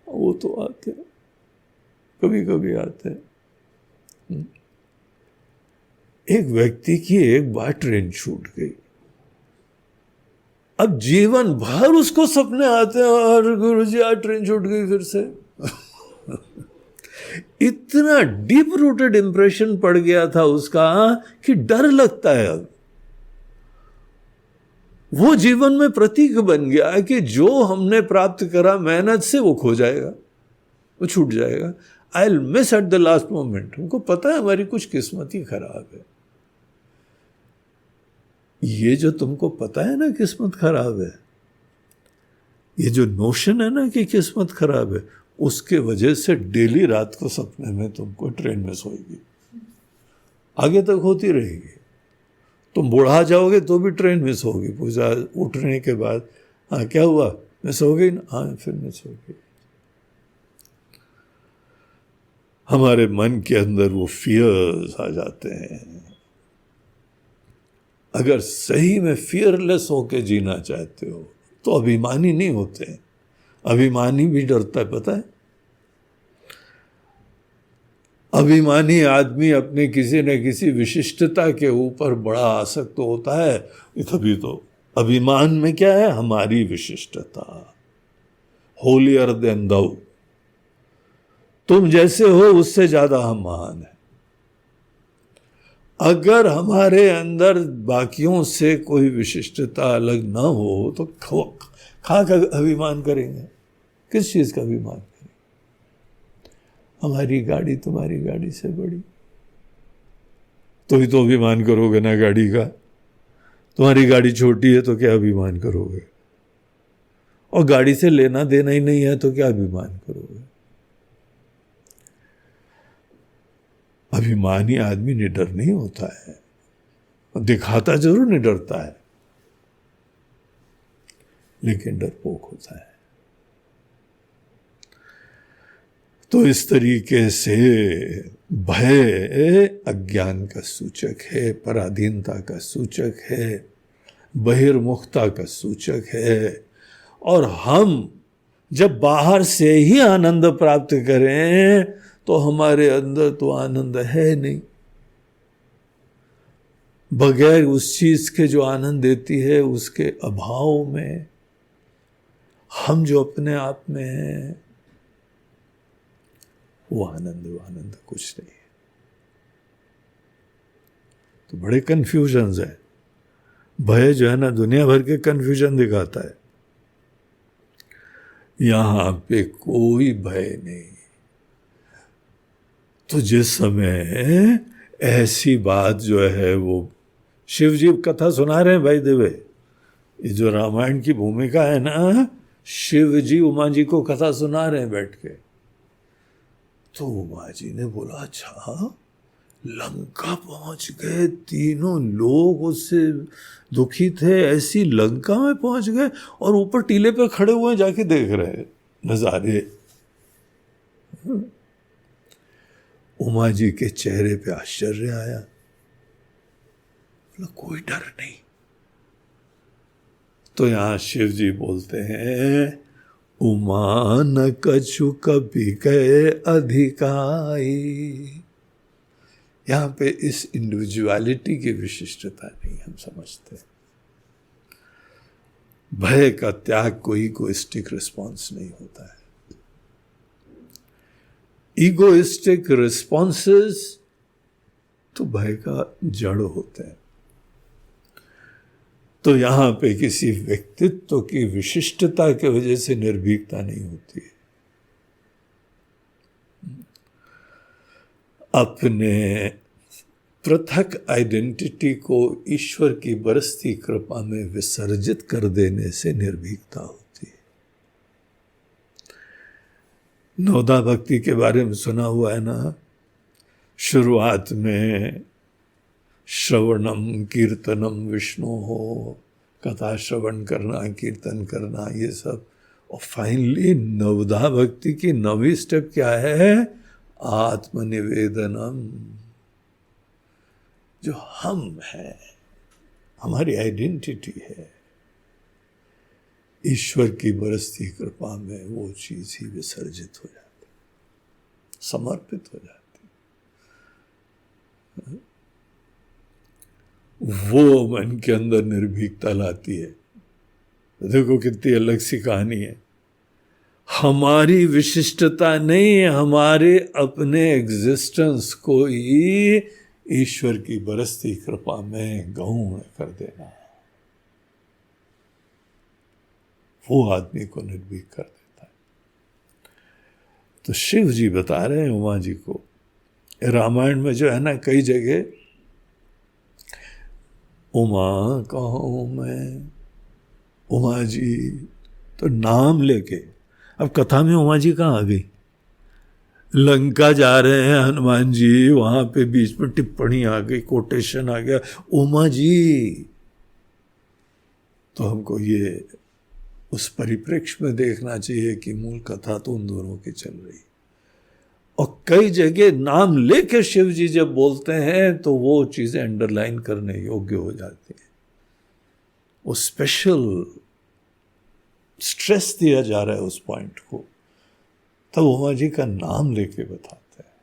वो तो आते, कभी कभी आते हैं। एक व्यक्ति की एक बार ट्रेन छूट गई, अब जीवन भर उसको सपने आते हैं, और गुरु जी आज ट्रेन छूट गई फिर से। इतना डीप रूटेड इंप्रेशन पड़ गया था उसका कि डर लगता है। अब वो जीवन में प्रतीक बन गया कि जो हमने प्राप्त करा मेहनत से वो खो जाएगा, वो छूट जाएगा। I will miss at the last moment. हमको पता है हमारी कुछ किस्मत ही खराब है। ये जो तुमको पता है ना किस्मत खराब है, ये जो नोशन है ना कि किस्मत खराब है, उसके वजह से डेली रात को सपने में तुमको ट्रेन मिस होगी, आगे तक होती रहेगी। तुम बुढ़ा जाओगे तो भी ट्रेन मिस होगी। पूजा उठने के बाद, हाँ क्या हुआ, मिस हो गई ना, हाँ फिर मिस हो गई। हमारे मन के अंदर वो फियर्स आ जाते हैं। अगर सही में फियरलेस होके जीना चाहते हो तो अभिमानी नहीं होते। अभिमानी भी डरता है, पता है। अभिमानी आदमी अपने किसी न किसी विशिष्टता के ऊपर बड़ा आसक्त होता है। तभी तो अभिमान में क्या है, हमारी विशिष्टता, होलियर देन दौ, तुम जैसे हो उससे ज्यादा हम महान हैं। अगर हमारे अंदर बाकियों से कोई विशिष्टता अलग ना हो तो खा का अभिमान करेंगे। किस चीज का अभिमान करेंगे? हमारी गाड़ी तुम्हारी गाड़ी से बड़ी, तो ही तो अभिमान करोगे ना गाड़ी का। तुम्हारी गाड़ी छोटी है तो क्या अभिमान करोगे? और गाड़ी से लेना देना ही नहीं है तो क्या अभिमान करोगे? अभिमानी आदमी निडर नहीं होता है, दिखाता जरूर निडरता है, लेकिन डरपोक होता है। तो इस तरीके से भय अज्ञान का सूचक है, पराधीनता का सूचक है, बहिर्मुखता का सूचक है। और हम जब बाहर से ही आनंद प्राप्त करें तो हमारे अंदर तो आनंद है नहीं। बगैर उस चीज के जो आनंद देती है, उसके अभाव में हम जो अपने आप में हैं, वो आनंद कुछ नहीं है। तो बड़े कंफ्यूजन्स है। भय जो है ना, दुनिया भर के कंफ्यूजन दिखाता है। यहां पे कोई भय नहीं। तो जिस समय ऐसी बात जो है, वो शिव जी कथा सुना रहे हैं भाई देवे, ये जो रामायण की भूमिका है ना, शिव जी उमा जी को कथा सुना रहे हैं बैठ के। तो उमा जी ने बोला, अच्छा लंका पहुंच गए, तीनों लोग उससे दुखी थे, ऐसी लंका में पहुंच गए और ऊपर टीले पे खड़े हुए जाके देख रहे नजारे। उमा जी के चेहरे पे आश्चर्य आया, बोला कोई डर नहीं। तो यहां शिव जी बोलते हैं, उमा न कछु कभी गए अधिकाई। यहां पे इस इंडिविजुअलिटी की विशिष्टता नहीं हम समझते। भय का त्याग कोई इगोइस्टिक रिस्पॉन्स नहीं होता है। ईगोइस्टिक रिस्पॉन्सेस तो भय का जड़ होते हैं। तो यहां पे किसी व्यक्तित्व की विशिष्टता की वजह से निर्भीकता नहीं होती है। अपने पृथक आइडेंटिटी को ईश्वर की बरसती कृपा में विसर्जित कर देने से निर्भीकता होती है। नवदा भक्ति के बारे में सुना हुआ है ना, शुरुआत में श्रवणम कीर्तनम विष्णु हो, कथा श्रवण करना, कीर्तन करना, ये सब। और फाइनली नवदा भक्ति की 9वीं स्टेप क्या है? आत्मनिवेदनम। जो हम हैं, हमारी आइडेंटिटी है, ईश्वर की बरसती कृपा में वो चीज ही विसर्जित हो जाती, समर्पित हो जाती। वो मन के अंदर निर्भीकता लाती है। देखो कितनी अलग सी कहानी है। हमारी विशिष्टता नहीं, हमारे अपने एग्जिस्टेंस को ही ईश्वर की बरसती कृपा में गौण कर देना, वो आदमी को निर्भीक कर देता है। तो शिव जी बता रहे हैं उमा जी को, रामायण में जो है ना कई जगह उमा कहूँ मैं, उमा जी, तो नाम लेके। अब कथा में उमा जी कहाँ आ गई? लंका जा रहे हैं हनुमान जी, वहां पे बीच में टिप्पणी आ गई, कोटेशन आ गया उमा जी। तो हमको ये उस परिप्रेक्ष्य में देखना चाहिए कि मूल कथा तो उन दोनों की चल रही। और कई जगह नाम लेके शिव जी जब बोलते हैं तो वो चीजें अंडरलाइन करने योग्य हो जाती है, वो स्पेशल स्ट्रेस दिया जा रहा है उस पॉइंट को, तब उमा जी का नाम लेके बताते हैं।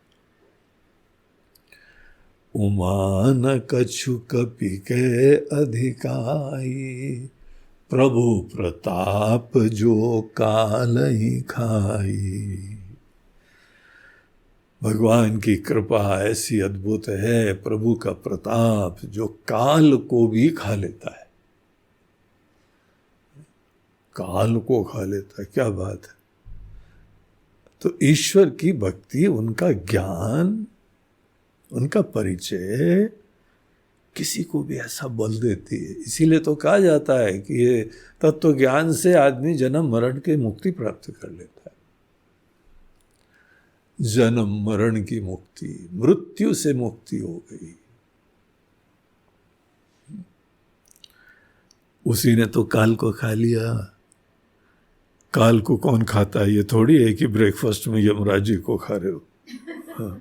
उमा न कछु कपि के अधिकाई, प्रभु प्रताप जो काल ही खाई। भगवान की कृपा ऐसी अद्भुत है, प्रभु का प्रताप जो काल को भी खा लेता है, काल को खा लेता है, क्या बात है। तो ईश्वर की भक्ति, उनका ज्ञान, उनका परिचय किसी को भी ऐसा बल देती है। इसीलिए तो कहा जाता है कि ये तत्व ज्ञान से आदमी जन्म मरण की मुक्ति प्राप्त कर लेता है। जन्म मरण की मुक्ति, मृत्यु से मुक्ति हो गई। उसी ने तो काल को खा लिया। काल को कौन खाता है? ये थोड़ी है कि ब्रेकफास्ट में यमराज जी को खा रहे हो। हाँ।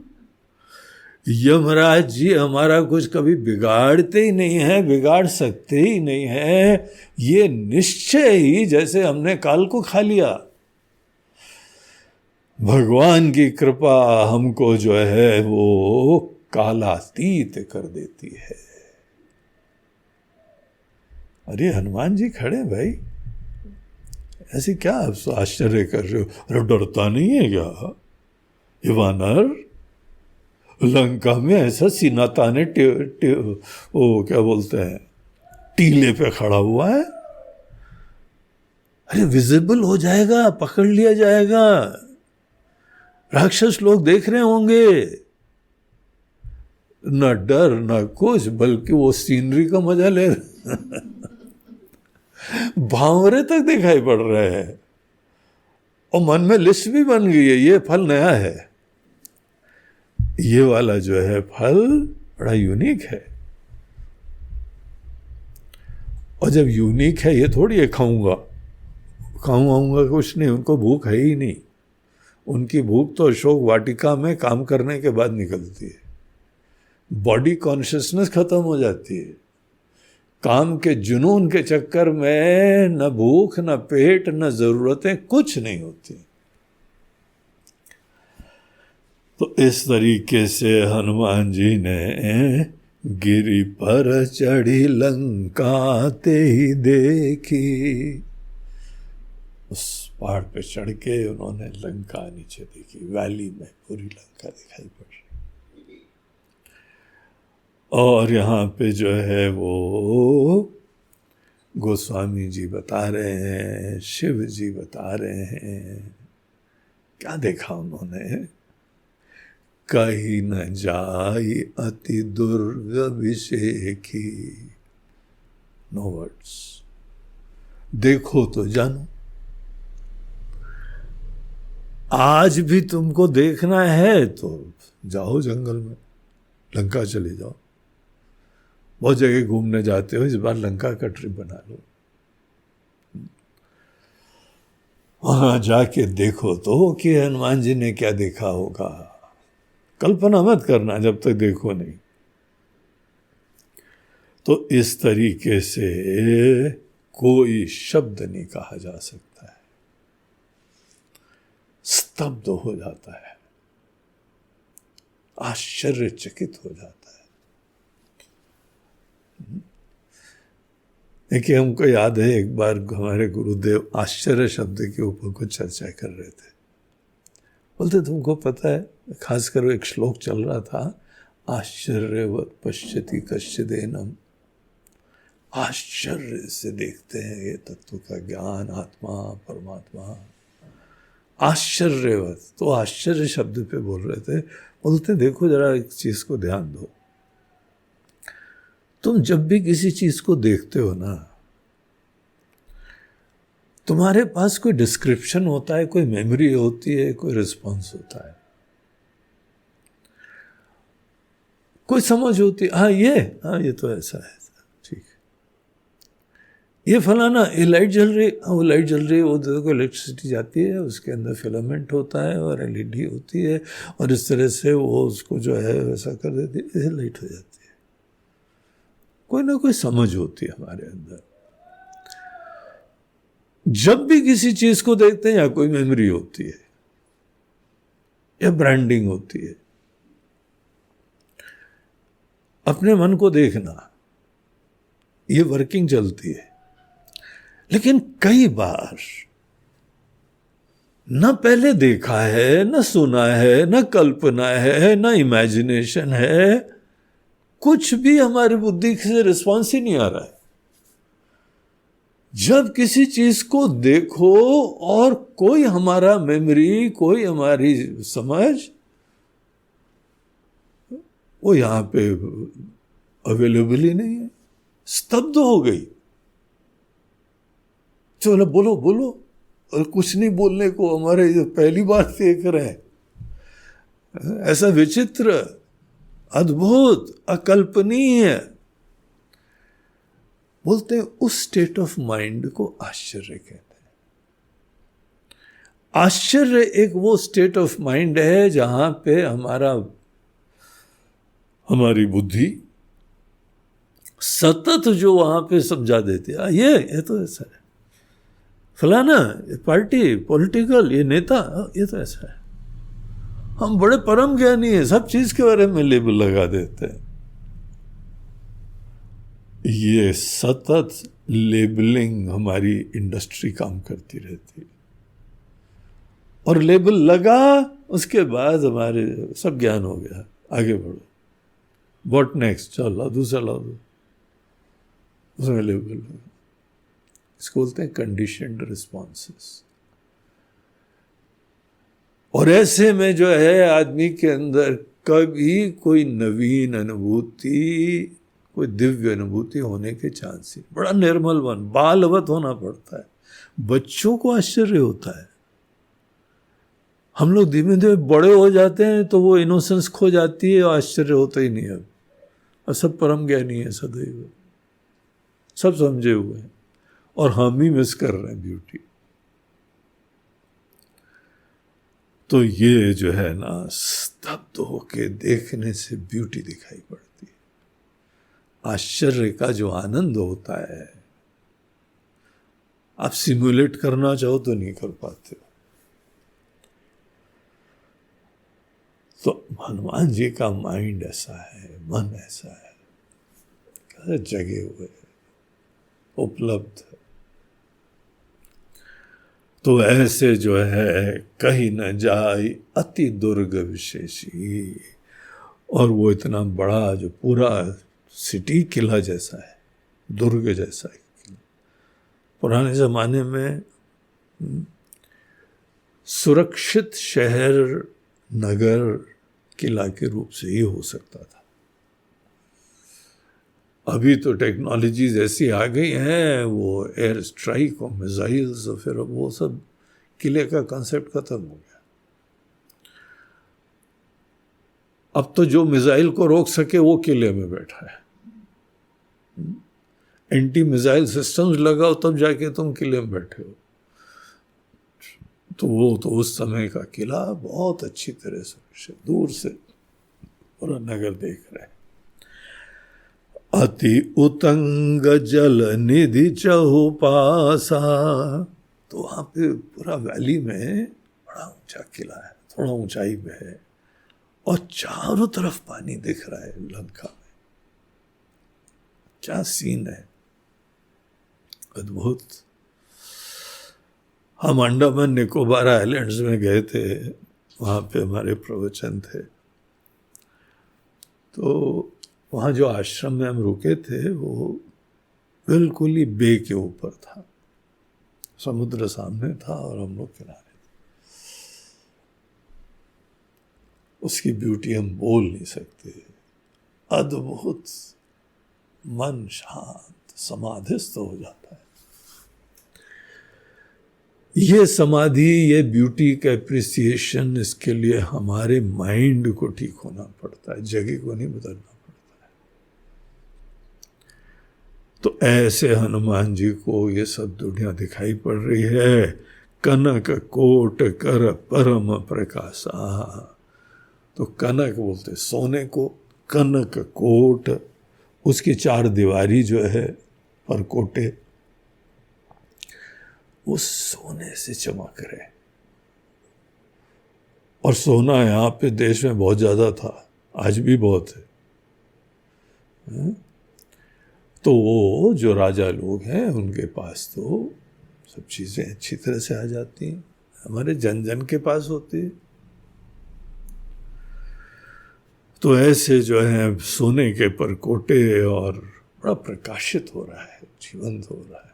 यमराज जी हमारा कुछ कभी बिगाड़ते ही नहीं है, बिगाड़ सकते ही नहीं है। ये निश्चय ही जैसे हमने काल को खा लिया। भगवान की कृपा हमको जो है वो कालातीत कर देती है। अरे हनुमान जी खड़े भाई, ऐसे क्या आप आश्चर्य कर रहे हो? अरे डरता नहीं है क्या ये वानर? लंका में ऐसा सीना ताने वो क्या बोलते हैं, टीले पे खड़ा हुआ है। अरे विजिबल हो जाएगा, पकड़ लिया जाएगा, राक्षस लोग देख रहे होंगे। न डर न कुछ, बल्कि वो सीनरी का मजा ले भावरे तक दिखाई पड़ रहे हैं। और मन में लिस्ट भी बन गई है, ये फल नया है, ये वाला जो है फल बड़ा यूनिक है। और जब यूनिक है, ये थोड़ी है खाऊंगा कुछ नहीं, उनको भूख है ही नहीं। उनकी भूख तो अशोक वाटिका में काम करने के बाद निकलती है। बॉडी कॉन्शियसनेस खत्म हो जाती है। काम के जुनून के चक्कर में न भूख न पेट न जरूरतें कुछ नहीं होती। तो इस तरीके से हनुमान जी ने गिरि पर चढ़ी लंका ते ही देखी, उस पहाड़ पे चढ़ के उन्होंने लंका नीचे देखी, वैली में पूरी लंका दिखाई पड़ रही। और यहाँ पे जो है वो गोस्वामी जी बता रहे हैं, शिव जी बता रहे हैं, क्या देखा उन्होंने? कहीं न जाई अति दुर्गभिषेकी। No words. देखो तो जानो। आज भी तुमको देखना है तो जाओ जंगल में, लंका चले जाओ। बहुत जगह घूमने जाते हो, इस बार लंका का ट्रिप बना लो, वहां जाके देखो तो कि हनुमान जी ने क्या देखा होगा। कल्पना मत करना जब तक देखो नहीं। तो इस तरीके से कोई शब्द नहीं कहा जा सकता है, स्तब्ध हो जाता है, आश्चर्यचकित हो जाता है। देखिए हमको याद है एक बार हमारे गुरुदेव आश्चर्य शब्द के ऊपर कुछ चर्चा कर रहे थे। बोलते तुमको पता है, खासकर एक श्लोक चल रहा था, आश्चर्यवत पश्यति कश्चिदेनम, आश्चर्य से देखते हैं ये तत्व का ज्ञान, आत्मा परमात्मा, आश्चर्यवत। तो आश्चर्य शब्द पे बोल रहे थे। बोलते देखो जरा एक चीज को ध्यान दो, तुम जब भी किसी चीज को देखते हो ना, तुम्हारे पास कोई डिस्क्रिप्शन होता है, कोई मेमोरी होती है, कोई रिस्पॉन्स होता है, कोई समझ होती है, हाँ ये तो ऐसा है, ठीक है, ये फलाना, ये लाइट जल रही, हाँ वो लाइट जल रही है, वो देखो इलेक्ट्रिसिटी जाती है, उसके अंदर फिलामेंट होता है और एलईडी होती है, और इस तरह से वो उसको जो है वैसा कर देती है, ऐसे लाइट हो जाती है। कोई ना कोई समझ होती है हमारे अंदर। जब भी किसी चीज को देखते हैं या कोई मेमोरी होती है या ब्रांडिंग होती है। अपने मन को देखना, ये वर्किंग चलती है, लेकिन कई बार न पहले देखा है, न सुना है, न कल्पना है, न इमेजिनेशन है, कुछ भी हमारी बुद्धि से रिस्पॉन्स ही नहीं आ रहा है। जब किसी चीज को देखो और कोई हमारा मेमोरी, कोई हमारी समझ वो यहां पे अवेलेबल ही नहीं है, स्तब्ध हो गई। चलो बोलो बोलो, और कुछ नहीं बोलने को हमारे पहली बार देख रहे हैं। ऐसा विचित्र, अद्भुत, अकल्पनीय, बोलते हैं उस स्टेट ऑफ माइंड को आश्चर्य कहते हैं। आश्चर्य एक वो स्टेट ऑफ माइंड है जहां पे हमारी बुद्धि सतत जो वहां पे समझा देती है, ये तो ऐसा है, फलाना ये पार्टी, पॉलिटिकल, ये नेता, ये तो ऐसा है। हम बड़े परम ज्ञानी हैं, सब चीज के बारे में लेबल लगा देते हैं। ये सतत लेबलिंग हमारी इंडस्ट्री काम करती रहती है, और लेबल लगा उसके बाद हमारे सब ज्ञान हो गया, आगे बढ़ो, व्हाट नेक्स्ट, चलो दूसरा ला दो, उसमें लेबल। इसको बोलते हैं कंडीशनड रिस्पॉन्सेस। और ऐसे में जो है आदमी के अंदर कभी कोई नवीन अनुभूति, कोई दिव्य अनुभूति होने के चांस ही, बड़ा निर्मल मन, बालवत होना पड़ता है। बच्चों को आश्चर्य होता है। हम लोग धीमे धीमे बड़े हो जाते हैं तो वो इनोसेंस खो जाती है, आश्चर्य होता ही नहीं। अब सब परम ज्ञानी है, सदैव सब समझे हुए हैं, और हम ही मिस कर रहे हैं ब्यूटी। तो ये जो है ना, स्तब्ध होके देखने से ब्यूटी दिखाई पड़ती है। आश्चर्य का जो आनंद होता है, आप सिमुलेट करना चाहो तो नहीं कर पाते हो। तो हनुमान जी का माइंड ऐसा है, मन ऐसा है, जगे हुए, उपलब्ध। तो ऐसे जो है कहीं न जाए अति दुर्ग विशेषी। और वो इतना बड़ा जो पूरा सिटी किला जैसा है, दुर्ग जैसा है। पुराने जमाने में सुरक्षित शहर, नगर, किला के रूप से ही हो सकता था। अभी तो टेक्नोलॉजीज ऐसी आ गई हैं, वो एयर स्ट्राइक और मिसाइल्स, और फिर वो सब, किले का कंसेप्ट खत्म हो गया। अब तो जो मिसाइल को रोक सके वो किले में बैठा है। एंटी मिसाइल सिस्टम्स लगाओ तब जाके तुम किले में बैठे हो। तो वो तो उस समय का किला बहुत अच्छी तरह से दूर से पूरा नगर देख रहे हैं। अति उतंग जल निधि चहुपासा। तो वहां पे पूरा वैली में बड़ा ऊंचा किला है, थोड़ा ऊंचाई पे है, और चारों तरफ पानी दिख रहा है लंका में। क्या सीन है। अद्भुत। हम अंडमान निकोबार आइलैंड्स में गए थे, वहाँ पे हमारे प्रवचन थे। तो वहाँ जो आश्रम में हम रुके थे वो बिल्कुल ही बे के ऊपर था, समुद्र सामने था और हम लोग किनारे थे। उसकी ब्यूटी हम बोल नहीं सकते, अद्भुत, मन शांत समाधिस्थ हो जाता है। ये समाधि, ये ब्यूटी का एप्रिसिएशन, इसके लिए हमारे माइंड को ठीक होना पड़ता है, जगह को नहीं बदलना पड़ता है। तो ऐसे हनुमान जी को ये सब दुनिया दिखाई पड़ रही है। कनक कोट कर परम प्रकाशा। तो कनक बोलते सोने को, कनक कोट, उसकी 4 दीवारी जो है परकोटे, वो सोने से चमक रहे। और सोना यहाँ पे देश में बहुत ज्यादा था, आज भी बहुत है। तो वो जो राजा लोग हैं उनके पास तो सब चीजें अच्छी तरह से आ जाती हैं, हमारे जन जन के पास होती है। तो ऐसे जो है सोने के परकोटे, और बड़ा प्रकाशित हो रहा है, जीवंत हो रहा है।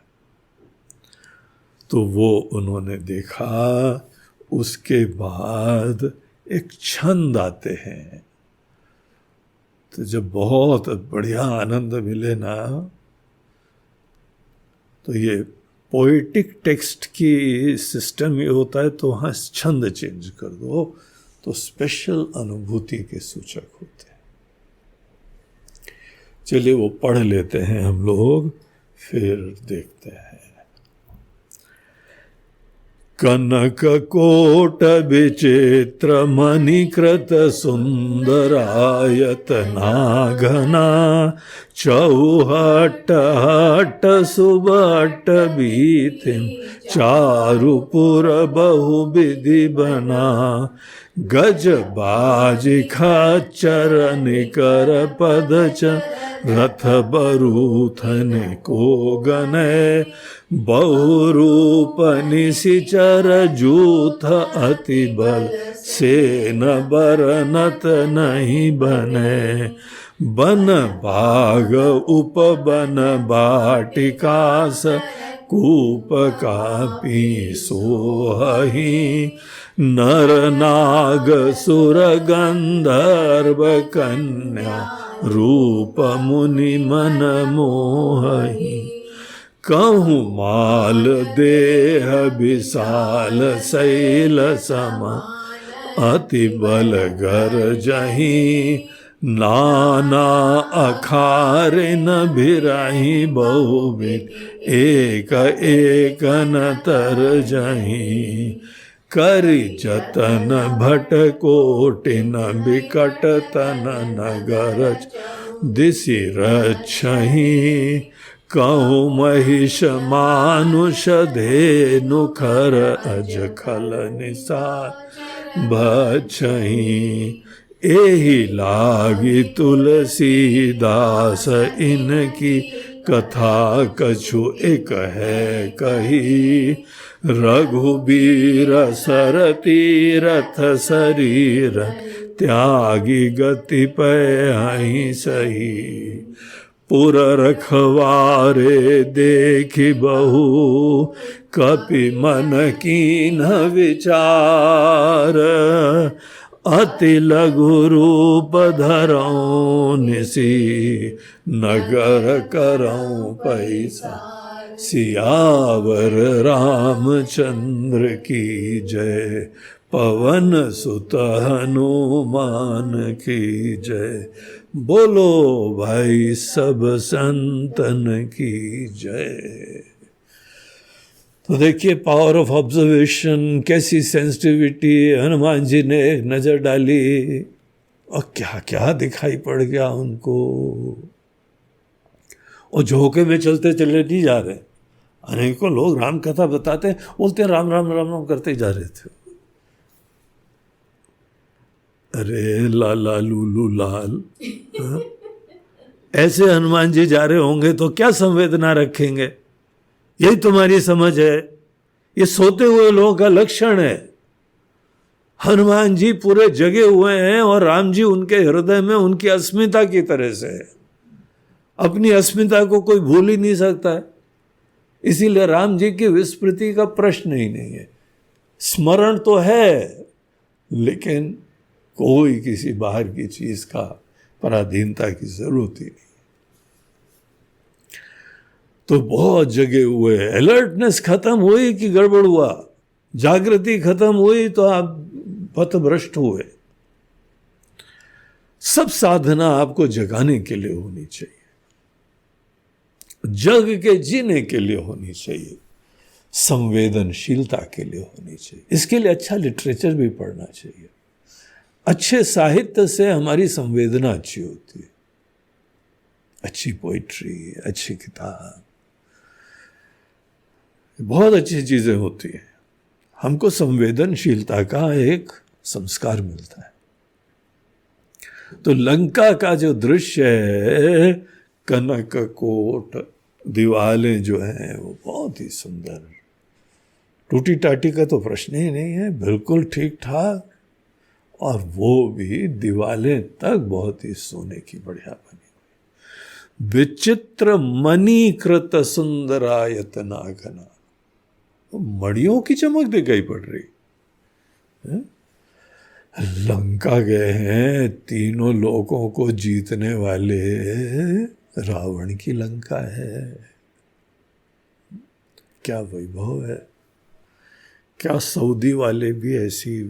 तो वो उन्होंने देखा। उसके बाद एक छंद आते हैं। तो जब बहुत बढ़िया आनंद मिले ना, तो ये पोएटिक टेक्स्ट की सिस्टम ये होता है, तो वहाँ छंद चेंज कर दो तो स्पेशल अनुभूति के सूचक होते हैं। चलिए वो पढ़ लेते हैं हम लोग, फिर देखते हैं। कनक कोट विचित्र मणिकृत सुंदरायतना घना, चौहट हट सुबट बीतिम चारुपुर बहुविधि बना, गज बाजी खच्चर निकर पदच रथ बरूथन को गने, बहुरूप निशिचर जूथ अति बल सेन बरनत नहीं बने, बन बाग उपबन बाटिकास कूप कापी सोहि, नर नाग सुर गंधर्व कन्या रूप मुनि मन मोहि, कहूँ माल देह विशाल शैल सम अति बल गर जहीं, नाना अखारिन भिराही बहुविध एक एक न तर जहीं, करि जतन भट कोटिन बिकट तन नगर दिशि रक्षहीं, कहूँ महिष मानुष धेनु खर अज खल निसार भक्षहीं, एहि लागी तुलसीदास इनकी कथा कछु एक है कही, रघुबीर सर तीरथ शरीर त्यागी गति पै सही, पुर रखवारे देखी बहु कपि मन कीन विचार, अति लघु रूप धरऊं निसी नगर करऊं पैसा, सियावर रामचंद्र की जय, पवन सुत हनुमान की जय, बोलो भाई सब संतन की जय। तो देखिए पावर ऑफ ऑब्जर्वेशन, कैसी सेंसिटिविटी हनुमान जी ने नजर डाली और क्या क्या दिखाई पड़ गया उनको। और झोंके में चलते चले नहीं जा रहे, अनेकों लोग राम कथा बताते बोलते राम राम राम राम करते ही जा रहे थे। अरे लाला लूलू लाल, ऐसे हनुमान जी जा रहे होंगे तो क्या संवेदना रखेंगे। यही तुम्हारी समझ है? ये सोते हुए लोगों का लक्षण है। हनुमान जी पूरे जगे हुए हैं और राम जी उनके हृदय में उनकी अस्मिता की तरह से है। अपनी अस्मिता को कोई भूल ही नहीं सकता है, इसीलिए राम जी की विस्मृति का प्रश्न ही नहीं है। स्मरण तो है, लेकिन कोई किसी बाहर की चीज का पराधीनता की जरूरत ही नहीं। तो बहुत जगे हुए, अलर्टनेस खत्म हुई कि गड़बड़ हुआ, जागृति खत्म हुई तो आप पथभ्रष्ट हुए। सब साधना आपको जगाने के लिए होनी चाहिए, जग के जीने के लिए होनी चाहिए, संवेदनशीलता के लिए होनी चाहिए। इसके लिए अच्छा लिटरेचर भी पढ़ना चाहिए। अच्छे साहित्य से हमारी संवेदना अच्छी होती है, अच्छी पोइट्री, अच्छी किताब, बहुत अच्छी चीजें होती हैं। हमको संवेदनशीलता का एक संस्कार मिलता है। तो लंका का जो दृश्य है, कनक कोट, दीवालें जो हैं वो बहुत ही सुंदर, टूटी टाटी का तो प्रश्न ही नहीं है, बिल्कुल ठीक ठाक, और वो भी दीवालें तक बहुत ही सोने की बढ़िया बनी हुई। विचित्र मणिकृत सुंदरायतना घना, मणियों की चमक दिखाई पड़ रही है? लंका गए हैं, तीनों लोगों को जीतने वाले रावण की लंका है। क्या वैभव है! क्या सऊदी वाले भी ऐसी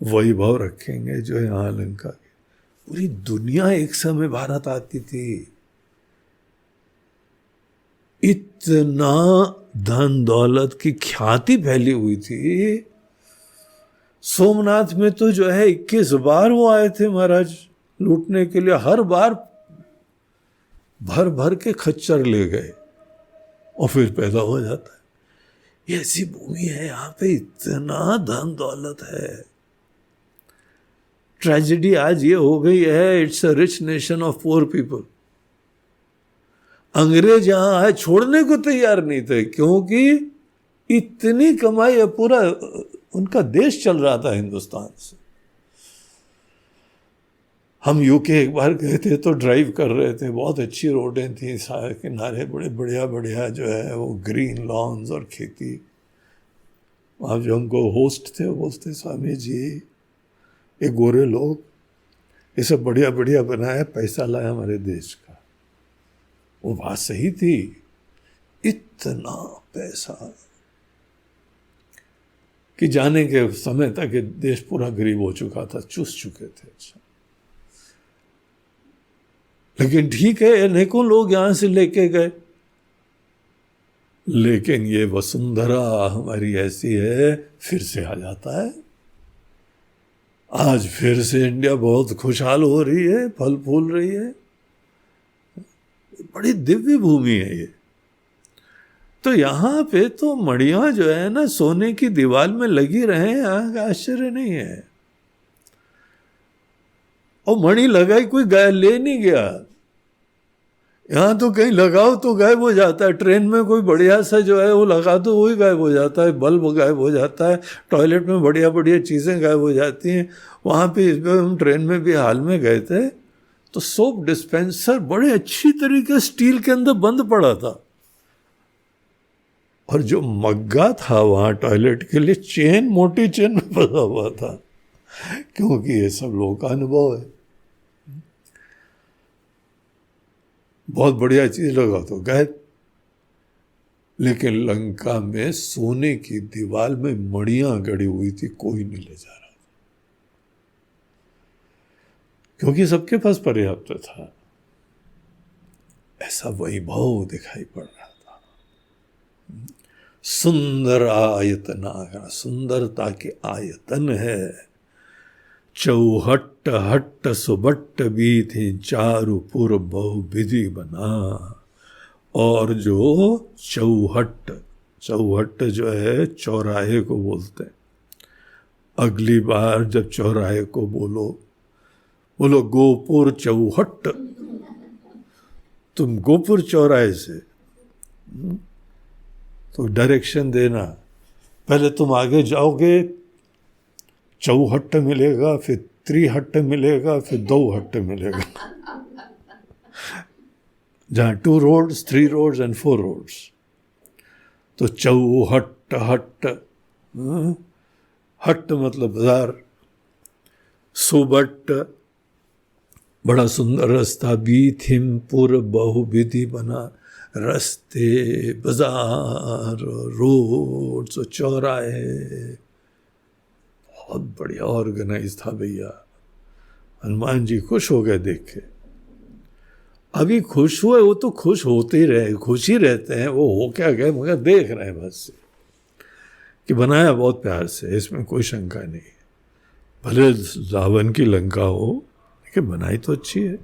वैभव रखेंगे जो यहाँ लंका की? पूरी दुनिया एक समय भारत आती थी, इतना धन दौलत की ख्याति फैली हुई थी। सोमनाथ में तो जो है 21 बार वो आए थे महाराज लूटने के लिए, हर बार भर भर के खच्चर ले गए और फिर पैदा हो जाता है। ये ऐसी भूमि है, यहाँ पे इतना धन दौलत है। ट्रेजेडी आज ये हो गई है, it's a rich nation of poor people. अंग्रेज यहां आए, छोड़ने को तैयार नहीं थे, क्योंकि इतनी कमाई है, पूरा उनका देश चल रहा था हिंदुस्तान से। हम यूके एक बार गए थे तो ड्राइव कर रहे थे, बहुत अच्छी रोडें थी, सारे किनारे बड़े बढ़िया बढ़िया जो है वो ग्रीन लॉन्स और खेती। वहाँ जो हमको होस्ट थे वो बोलते, स्वामी जी ये गोरे लोग ये सब बढ़िया बढ़िया बनाया, पैसा लाया हमारे देश का। वो बात सही थी, इतना पैसा कि जाने के समय तक ये देश पूरा गरीब हो चुका था, चूस चुके थे। अच्छा, लेकिन ठीक है, अनेकों लोग यहां से लेके गए, लेकिन ये वसुंधरा हमारी ऐसी है, फिर से आ जाता है। आज फिर से इंडिया बहुत खुशहाल हो रही है, फल फूल रही है, बड़ी दिव्य भूमि है ये। तो यहाँ पे तो मड़ियाँ जो है ना सोने की दीवार में लगी रहे, यहाँ का आश्चर्य नहीं है। और मणि लगाई, कोई गाय ले नहीं गया। यहाँ तो कहीं लगाओ तो गायब हो जाता है, ट्रेन में कोई बढ़िया सा जो है वो लगा दो वही गायब हो जाता है, बल्ब गायब हो जाता है, टॉयलेट में बढ़िया बढ़िया चीज़ें गायब हो जाती हैं। वहाँ पे हम ट्रेन में भी हाल में गए थे तो सोप डिस्पेंसर बड़े अच्छी तरीके स्टील के अंदर बंद पड़ा था, और जो मग्गा था वहाँ टॉयलेट के लिए चेन, मोटी चेन में फंसा हुआ था, क्योंकि ये सब लोगों का अनुभव है। बहुत बढ़िया चीज लगा तो गायब। लेकिन लंका में सोने की दीवार में मणियां गड़ी हुई थी, कोई नहीं ले जा रहा था, क्योंकि सबके पास पर्याप्त था। ऐसा वैभव दिखाई पड़ रहा था। सुंदर आयतना, सुंदरता के आयतन है। चौहट्ट हट्ट सुबट्ट भी थी, चारु पुर बहु विधि बना। और जो चौहट्ट, चौहट्ट जो है चौराहे को बोलते हैं। अगली बार जब चौराहे को बोलो, बोलो गोपुर चौहट्ट, तुम गोपुर चौराहे से। तो डायरेक्शन देना, पहले तुम आगे जाओगे, चौहट्ट मिलेगा, फिर त्रिहट्ट मिलेगा, फिर दो-हट्ट मिलेगा। जहाँ 2 roads, 3 roads and 4 roads, तो चौहट्ट हट्ट, हट्ट मतलब बाजार, सुबट्ट बड़ा सुंदर रास्ता, बीथिमपुर बहुविधि बना, रास्ते, बाजार, रोड्स, चौराहे, बहुत बढ़िया ऑर्गेनाइज था भैया। हनुमान जी खुश हो गए देख के। अभी खुश हुए, वो तो खुश होते ही रहे, खुश ही रहते हैं, वो हो क्या गए मगर देख रहे हैं बस कि बनाया बहुत प्यार से, इसमें कोई शंका नहीं। भले रावण की लंका हो लेकिन बनाई तो अच्छी है।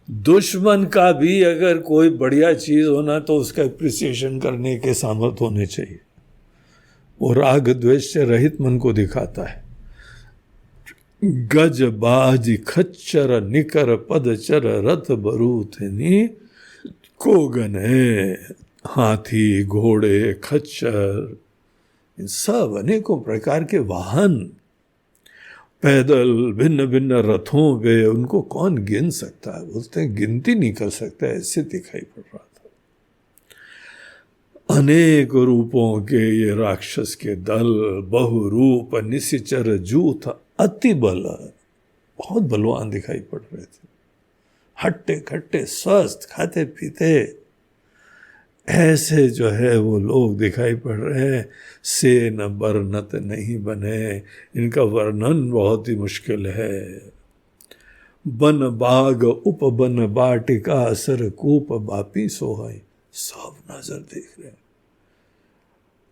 दुश्मन का भी अगर कोई बढ़िया चीज होना तो उसका एप्रिसिएशन करने के सामर्थ्य होने चाहिए। वो राग द्वेष से रहित मन को दिखाता है। गज बाज खच्चर निकर पदचर रथ बरूथनी को गने, हाथी घोड़े खच्चर इन सब अनेकों प्रकार के वाहन, पैदल भिन्न भिन्न रथों पे, उनको कौन गिन सकता है? बोलते हैं गिनती नहीं कर सकता, ऐसे दिखाई पड़ रहा था। अनेक रूपों के ये राक्षस के दल, बहुरूप निशिचर जूथ अति बल, बहुत बलवान दिखाई पड़ रहे थे। हट्टे खट्टे स्वस्थ खाते पीते ऐसे जो है वो लोग दिखाई पड़ रहे हैं। से न बरनत नहीं बने, इनका वर्णन बहुत ही मुश्किल है। बन बाग उपबन बाटिका सरकूप बापी सोहाई, सब नजर देख रहे हैं।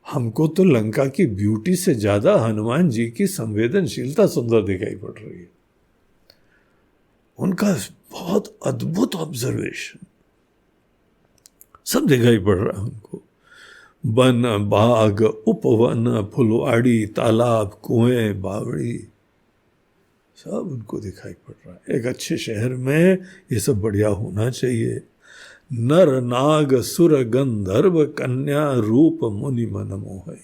हमको तो लंका की ब्यूटी से ज्यादा हनुमान जी की संवेदनशीलता सुंदर दिखाई पड़ रही है। उनका बहुत अद्भुत ऑब्जर्वेशन सब दिखाई पड़ रहा है हमको। बन बाग उपवन फुलवाड़ी तालाब कुएं बावड़ी सब उनको दिखाई पड़ रहा है। एक अच्छे शहर में ये सब बढ़िया होना चाहिए। नर नाग सुर गंधर्व कन्या रूप मुनि मन मोहई,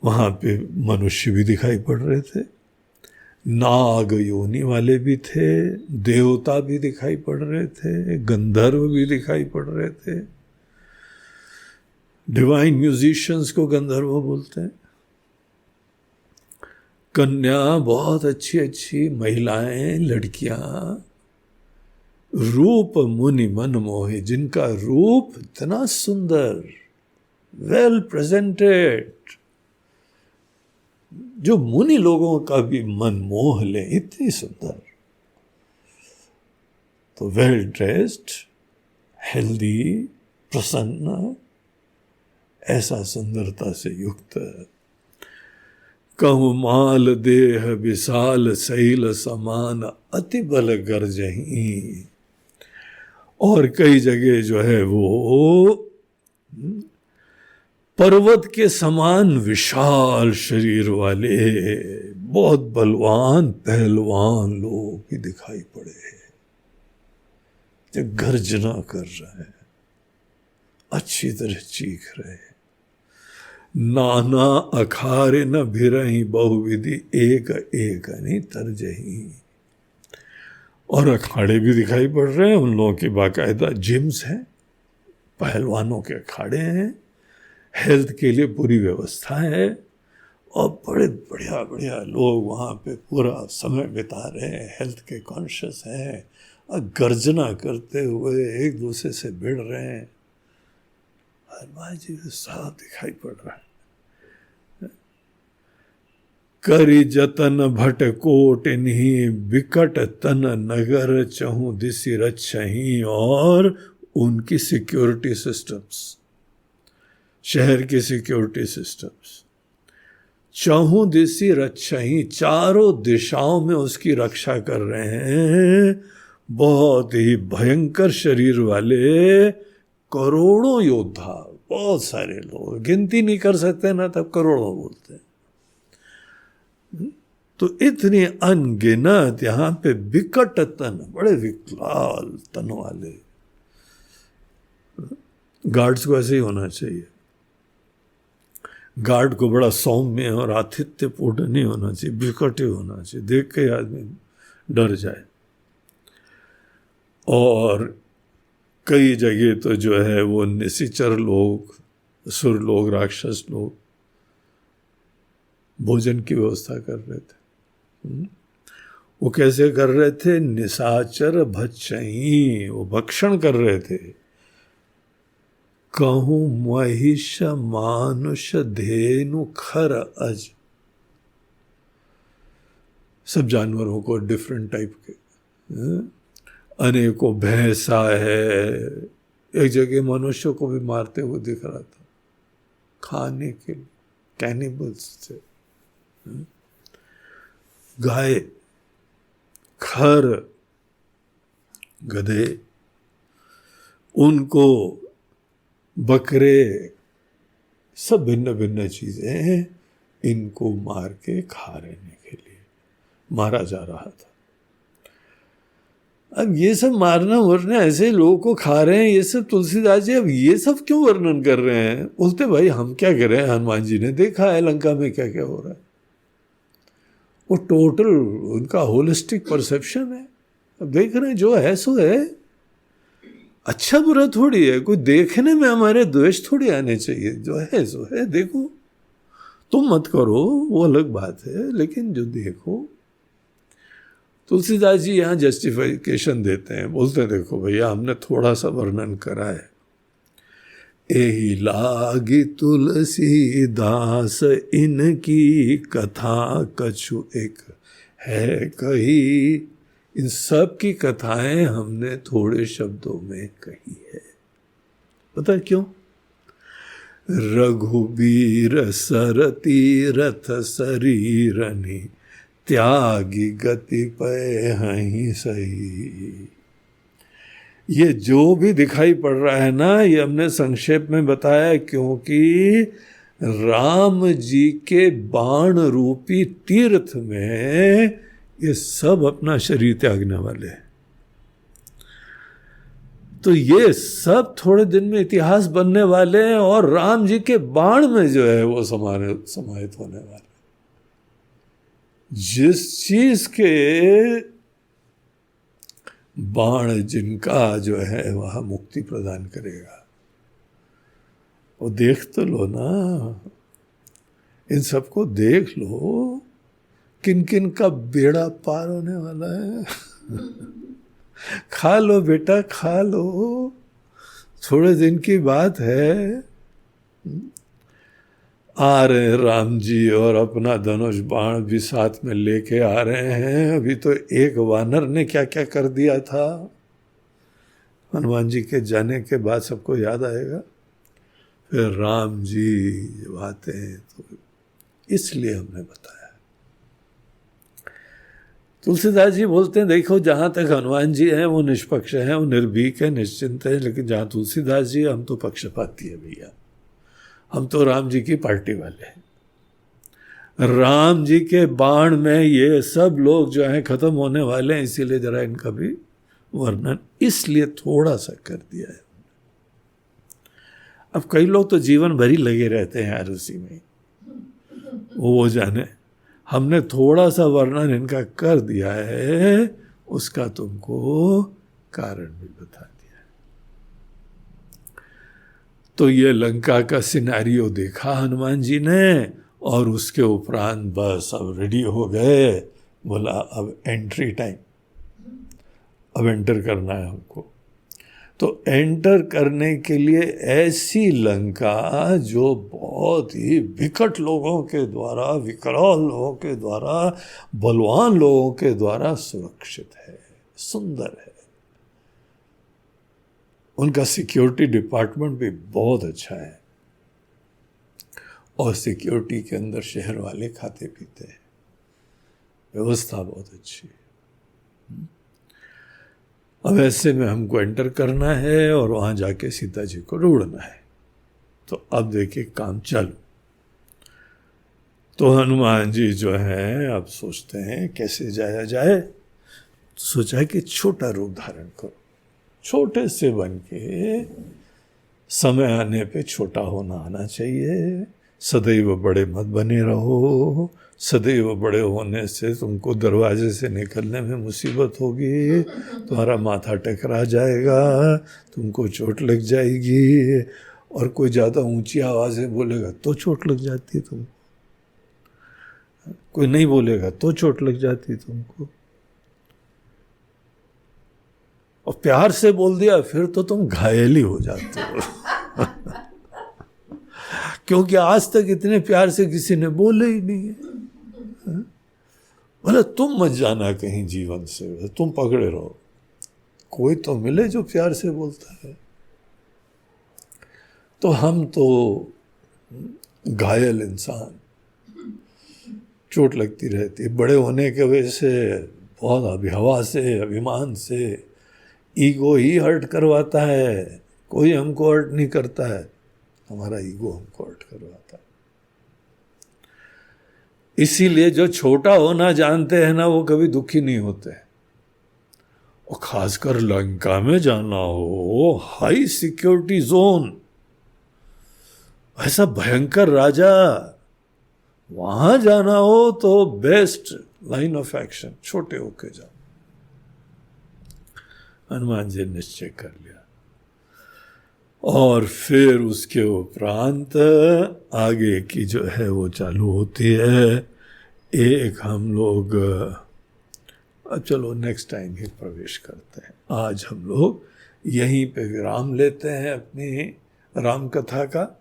वहां पे मनुष्य भी दिखाई पड़ रहे थे, नाग योनि वाले भी थे, देवता भी दिखाई पड़ रहे थे, गंधर्व भी दिखाई पड़ रहे थे। डिवाइन म्यूजिशियंस को गंधर्व बोलते हैं। कन्या बहुत अच्छी अच्छी महिलाएं, लड़कियां, रूप मुनि मन मोहे, जिनका रूप इतना सुंदर, वेल प्रेजेंटेड, जो मुनि लोगों का भी मन मोह ले, इतनी सुंदर। तो वेल ड्रेस्ड, हेल्दी, प्रसन्न, ऐसा सुंदरता से युक्त। कहूँ माल देह विशाल शैल समान अति बल गर्जही, और कई जगह जो है वो पर्वत के समान विशाल शरीर वाले बहुत बलवान पहलवान लोग भी दिखाई पड़े हैं, जो गर्जना कर रहे हैं, अच्छी तरह चीख रहे हैं। नाना अखारे न भिरही बहुविधि एक एक नहीं तरजही, और अखाड़े भी दिखाई पड़ रहे हैं। उन लोगों की बाकायदा जिम्स हैं, पहलवानों के अखाड़े हैं, हेल्थ के लिए पूरी व्यवस्था है, और बड़े बढ़िया बढ़िया लोग वहाँ पे पूरा समय बिता रहे हैं, हेल्थ के कॉन्शियस हैं, और गर्जना करते हुए एक दूसरे से भिड़ रहे हैं। हनुमान जी को साफ दिखाई पड़ रहा है। करी जतन भट कोट इन्हीं विकट तन नगर चहु दिशि रक्षही, और उनकी सिक्योरिटी सिस्टम्स, शहर की सिक्योरिटी सिस्टम्स, चहु दिशि रक्षही, चारों दिशाओं में उसकी रक्षा कर रहे हैं। बहुत ही भयंकर शरीर वाले करोड़ों योद्धा, बहुत सारे लोग, गिनती नहीं कर सकते ना, तब करोड़ों बोलते हैं। तो इतनी अनगिनत यहाँ पे विकट तन, बड़े विकराल तन वाले, गार्ड्स को ऐसे ही होना चाहिए। गार्ड को बड़ा सौम्य और आतिथ्यपूर्ण नहीं होना चाहिए, बिकट ही होना चाहिए, देख के आदमी डर जाए। और कई जगह तो जो है वो निशिचर लोग, असुर लोग, राक्षस लोग भोजन की व्यवस्था कर रहे थे। वो कैसे कर रहे थे? निशाचर भक्षई, वो भक्षण कर रहे थे। कहूं महिष मानुष धेनु खर अज, सब जानवरों को डिफरेंट टाइप के, अनेकों भैंसा है। एक जगह मनुष्य को भी मारते हुए दिख रहा था खाने के लिए, कैनिबल्स थे। गाय, खर, गधे, उनको बकरे, सब भिन्न भिन्न चीजें हैं, इनको मार के खा लेने के लिए मारा जा रहा था। अब ये सब मारना वरना ऐसे लोगों को खा रहे हैं, ये सब तुलसीदास जी अब ये सब क्यों वर्णन कर रहे हैं? बोलते भाई हम क्या करें, हनुमान जी ने देखा है लंका में क्या क्या हो रहा है। वो टोटल उनका होलिस्टिक परसेप्शन है। अब देख रहे हैं जो है सो है, अच्छा बुरा थोड़ी है, कोई देखने में हमारे द्वेष थोड़ी आने चाहिए। जो है सो है, देखो, तुम मत करो वो अलग बात है, लेकिन जो देखो। तुलसीदास जी यहाँ जस्टिफिकेशन देते हैं, बोलते हैं देखो भैया हमने थोड़ा सा वर्णन करा है। एही लागी तुलसीदास इनकी कथा कछु एक है कही, इन सब की कथाएं हमने थोड़े शब्दों में कही है। पता क्यों? रघुबीर सर तीरथ शरीरनि, त्यागी गति पे हहीं सही। ये जो भी दिखाई पड़ रहा है ना, ये हमने संक्षेप में बताया, क्योंकि राम जी के बाण रूपी तीर्थ में ये सब अपना शरीर त्यागने वाले हैं। तो ये सब थोड़े दिन में इतिहास बनने वाले हैं, और राम जी के बाण में जो है वो समाहित होने वाले। जिस चीज के बाण जिनका जो है वह मुक्ति प्रदान करेगा, वो देख तो लो ना, इन सबको देख लो, किन किन का बेड़ा पार होने वाला है। खा लो बेटा, खा लो, थोड़े दिन की बात है। आ रहे हैं राम जी और अपना धनुष बाण भी साथ में लेके आ रहे हैं। अभी तो एक वानर ने क्या क्या कर दिया था, हनुमान जी के जाने के बाद सबको याद आएगा। फिर राम जी जब आते हैं तो इसलिए हमने बताया। तुलसीदास जी बोलते हैं देखो, जहाँ तक हनुमान जी हैं वो निष्पक्ष हैं, वो निर्भीक है, निश्चिंत है, लेकिन जहाँ तुलसीदास जी हम तो पक्षपाती है भैया, हम तो राम जी की पार्टी वाले हैं। राम जी के बाण में ये सब लोग जो हैं खत्म होने वाले हैं, इसीलिए जरा इनका भी वर्णन इसलिए थोड़ा सा कर दिया है। अब कई लोग तो जीवन भर ही लगे रहते हैं यार उसी में, वो जाने। हमने थोड़ा सा वर्णन इनका कर दिया है, उसका तुमको कारण भी बता दिया है। तो ये लंका का सिनेरियो देखा हनुमान जी ने, और उसके उपरांत बस अब रेडी हो गए। बोला अब एंट्री टाइम, अब एंटर करना है हमको। तो एंटर करने के लिए ऐसी लंका जो बहुत ही विकट लोगों के द्वारा, विकराल लोगों के द्वारा, बलवान लोगों के द्वारा सुरक्षित है, सुंदर है। उनका सिक्योरिटी डिपार्टमेंट भी बहुत अच्छा है, और सिक्योरिटी के अंदर शहर वाले खाते पीते हैं, व्यवस्था बहुत अच्छी है। अब ऐसे में हमको एंटर करना है और वहां जाके सीता जी को ढूंढना है। तो अब देखिए काम चालू। तो हनुमान जी जो हैं अब सोचते हैं कैसे जाया जाए। सोचा कि छोटा रूप धारण करो, छोटे से बन के समय आने पे छोटा होना आना चाहिए। सदैव बड़े मत बने रहो। सदैव बड़े होने से तुमको दरवाजे से निकलने में मुसीबत होगी, तुम्हारा माथा टकरा जाएगा, तुमको चोट लग जाएगी, और कोई ज़्यादा ऊंची आवाज़ बोलेगा तो चोट लग जाती है तुमको, कोई नहीं बोलेगा तो चोट लग जाती है तुमको। और प्यार से बोल दिया फिर तो तुम घायल ही हो जाते हो क्योंकि आज तक इतने प्यार से किसी ने बोले ही नहीं है। बोले तुम मत जाना कहीं जीवन से, तुम पकड़े रहो, कोई तो मिले जो प्यार से बोलता है। तो हम तो घायल इंसान, चोट लगती रहती है। बड़े होने के वजह से बहुत हवा से, अभिमान से, ईगो ही हर्ट करवाता है, कोई हमको हर्ट नहीं करता है, हमारा ईगो हमको हर्ट करवाता है। इसीलिए जो छोटा होना जानते हैं ना, वो कभी दुखी नहीं होते। और खासकर लंका में जाना हो, हाई सिक्योरिटी जोन, ऐसा भयंकर राजा, वहां जाना हो तो बेस्ट लाइन ऑफ एक्शन छोटे होके जाओ। हनुमान जी ने निश्चय कर लिया। और फिर उसके उपरांत आगे की जो है वो चालू होती है। एक हम लोग चलो नेक्स्ट टाइम ही प्रवेश करते हैं। आज हम लोग यहीं पे विराम लेते हैं अपनी राम कथा का,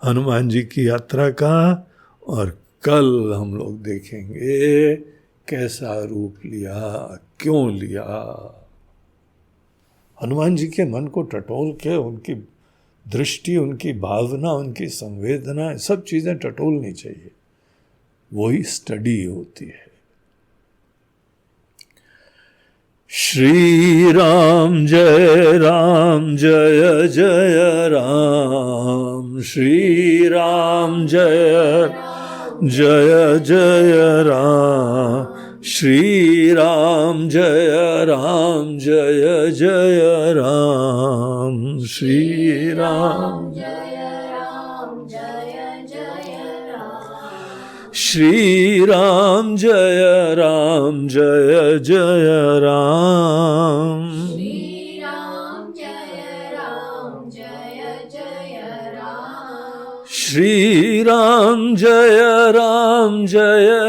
हनुमान जी की यात्रा का, और कल हम लोग देखेंगे कैसा रूप लिया, क्यों लिया। हनुमान जी के मन को टटोल के उनकी दृष्टि, उनकी भावना, उनकी संवेदना, सब चीज़ें टटोलनी चाहिए, वही स्टडी होती है। श्री राम जय जय राम, श्री राम जय जय राम, श्री राम जय जय राम, श्री राम जय जय राम, श्री राम जय जय राम, श्री राम जय जय राम, श्री राम जय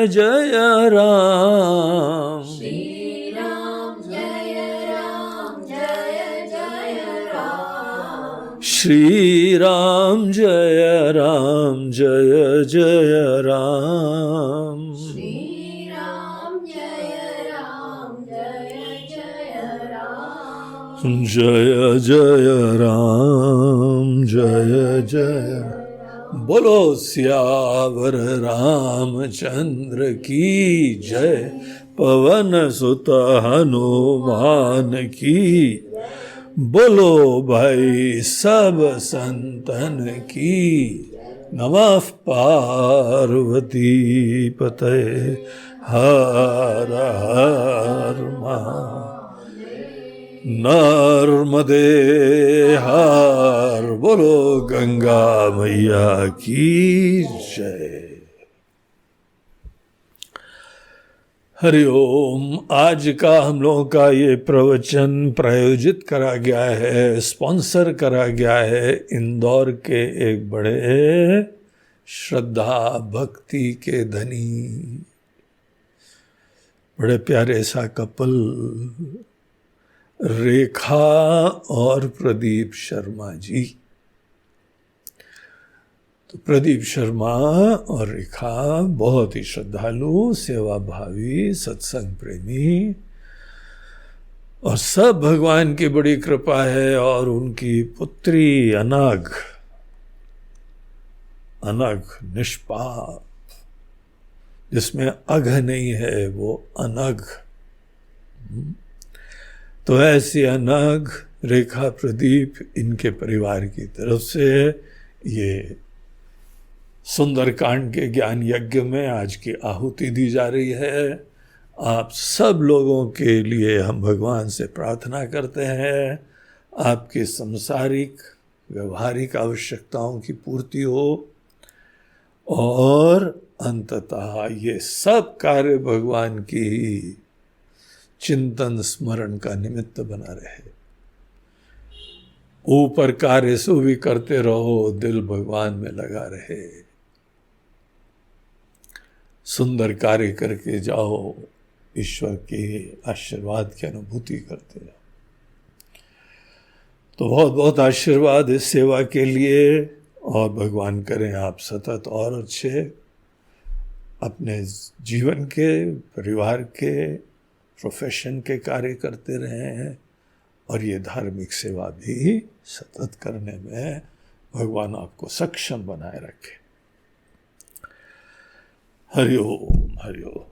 जय राम, श्री राम जय जय राम, श्री राम जय जय राम, श्री राम जय जय राम, जय जय राम जय जय। बोलो सियावर रामचंद्र की जय, पवन सुत हनुमान की, बोलो भाई सब संतन की। नमः पार्वती पते हर हर महादेव। नर्मदे हर, बोलो गंगा मैया की जय। हरिओम। आज का हम लोगों का ये प्रवचन प्रायोजित करा गया है, स्पॉन्सर करा गया है इंदौर के एक बड़े श्रद्धा भक्ति के धनी, बड़े प्यारे सा कपल, रेखा और प्रदीप शर्मा जी। तो प्रदीप शर्मा और रेखा बहुत ही श्रद्धालु, सेवा भावी, सत्संग प्रेमी, और सब भगवान की बड़ी कृपा है। और उनकी पुत्री अनघ, निष्पाप, जिसमें अघ नहीं है, वो अनघ। तो ऐसी अनघ, रेखा, प्रदीप, इनके परिवार की तरफ से ये सुंदरकांड के ज्ञान यज्ञ में आज की आहुति दी जा रही है। आप सब लोगों के लिए हम भगवान से प्रार्थना करते हैं, आपके सांसारिक व्यवहारिक आवश्यकताओं की पूर्ति हो, और अंततः ये सब कार्य भगवान की चिंतन स्मरण का निमित्त बना रहे। ऊपर कार्य सो भी करते रहो, दिल भगवान में लगा रहे। सुंदर कार्य करके जाओ, ईश्वर के आशीर्वाद की अनुभूति करते जाओ। तो बहुत बहुत आशीर्वाद इस सेवा के लिए, और भगवान करें आप सतत और अच्छे अपने जीवन के, परिवार के, प्रोफेशन के कार्य करते रहे हैं, और ये धार्मिक सेवा भी सतत करने में भगवान आपको सक्षम बनाए रखे। हरि ओम, हरि ओम।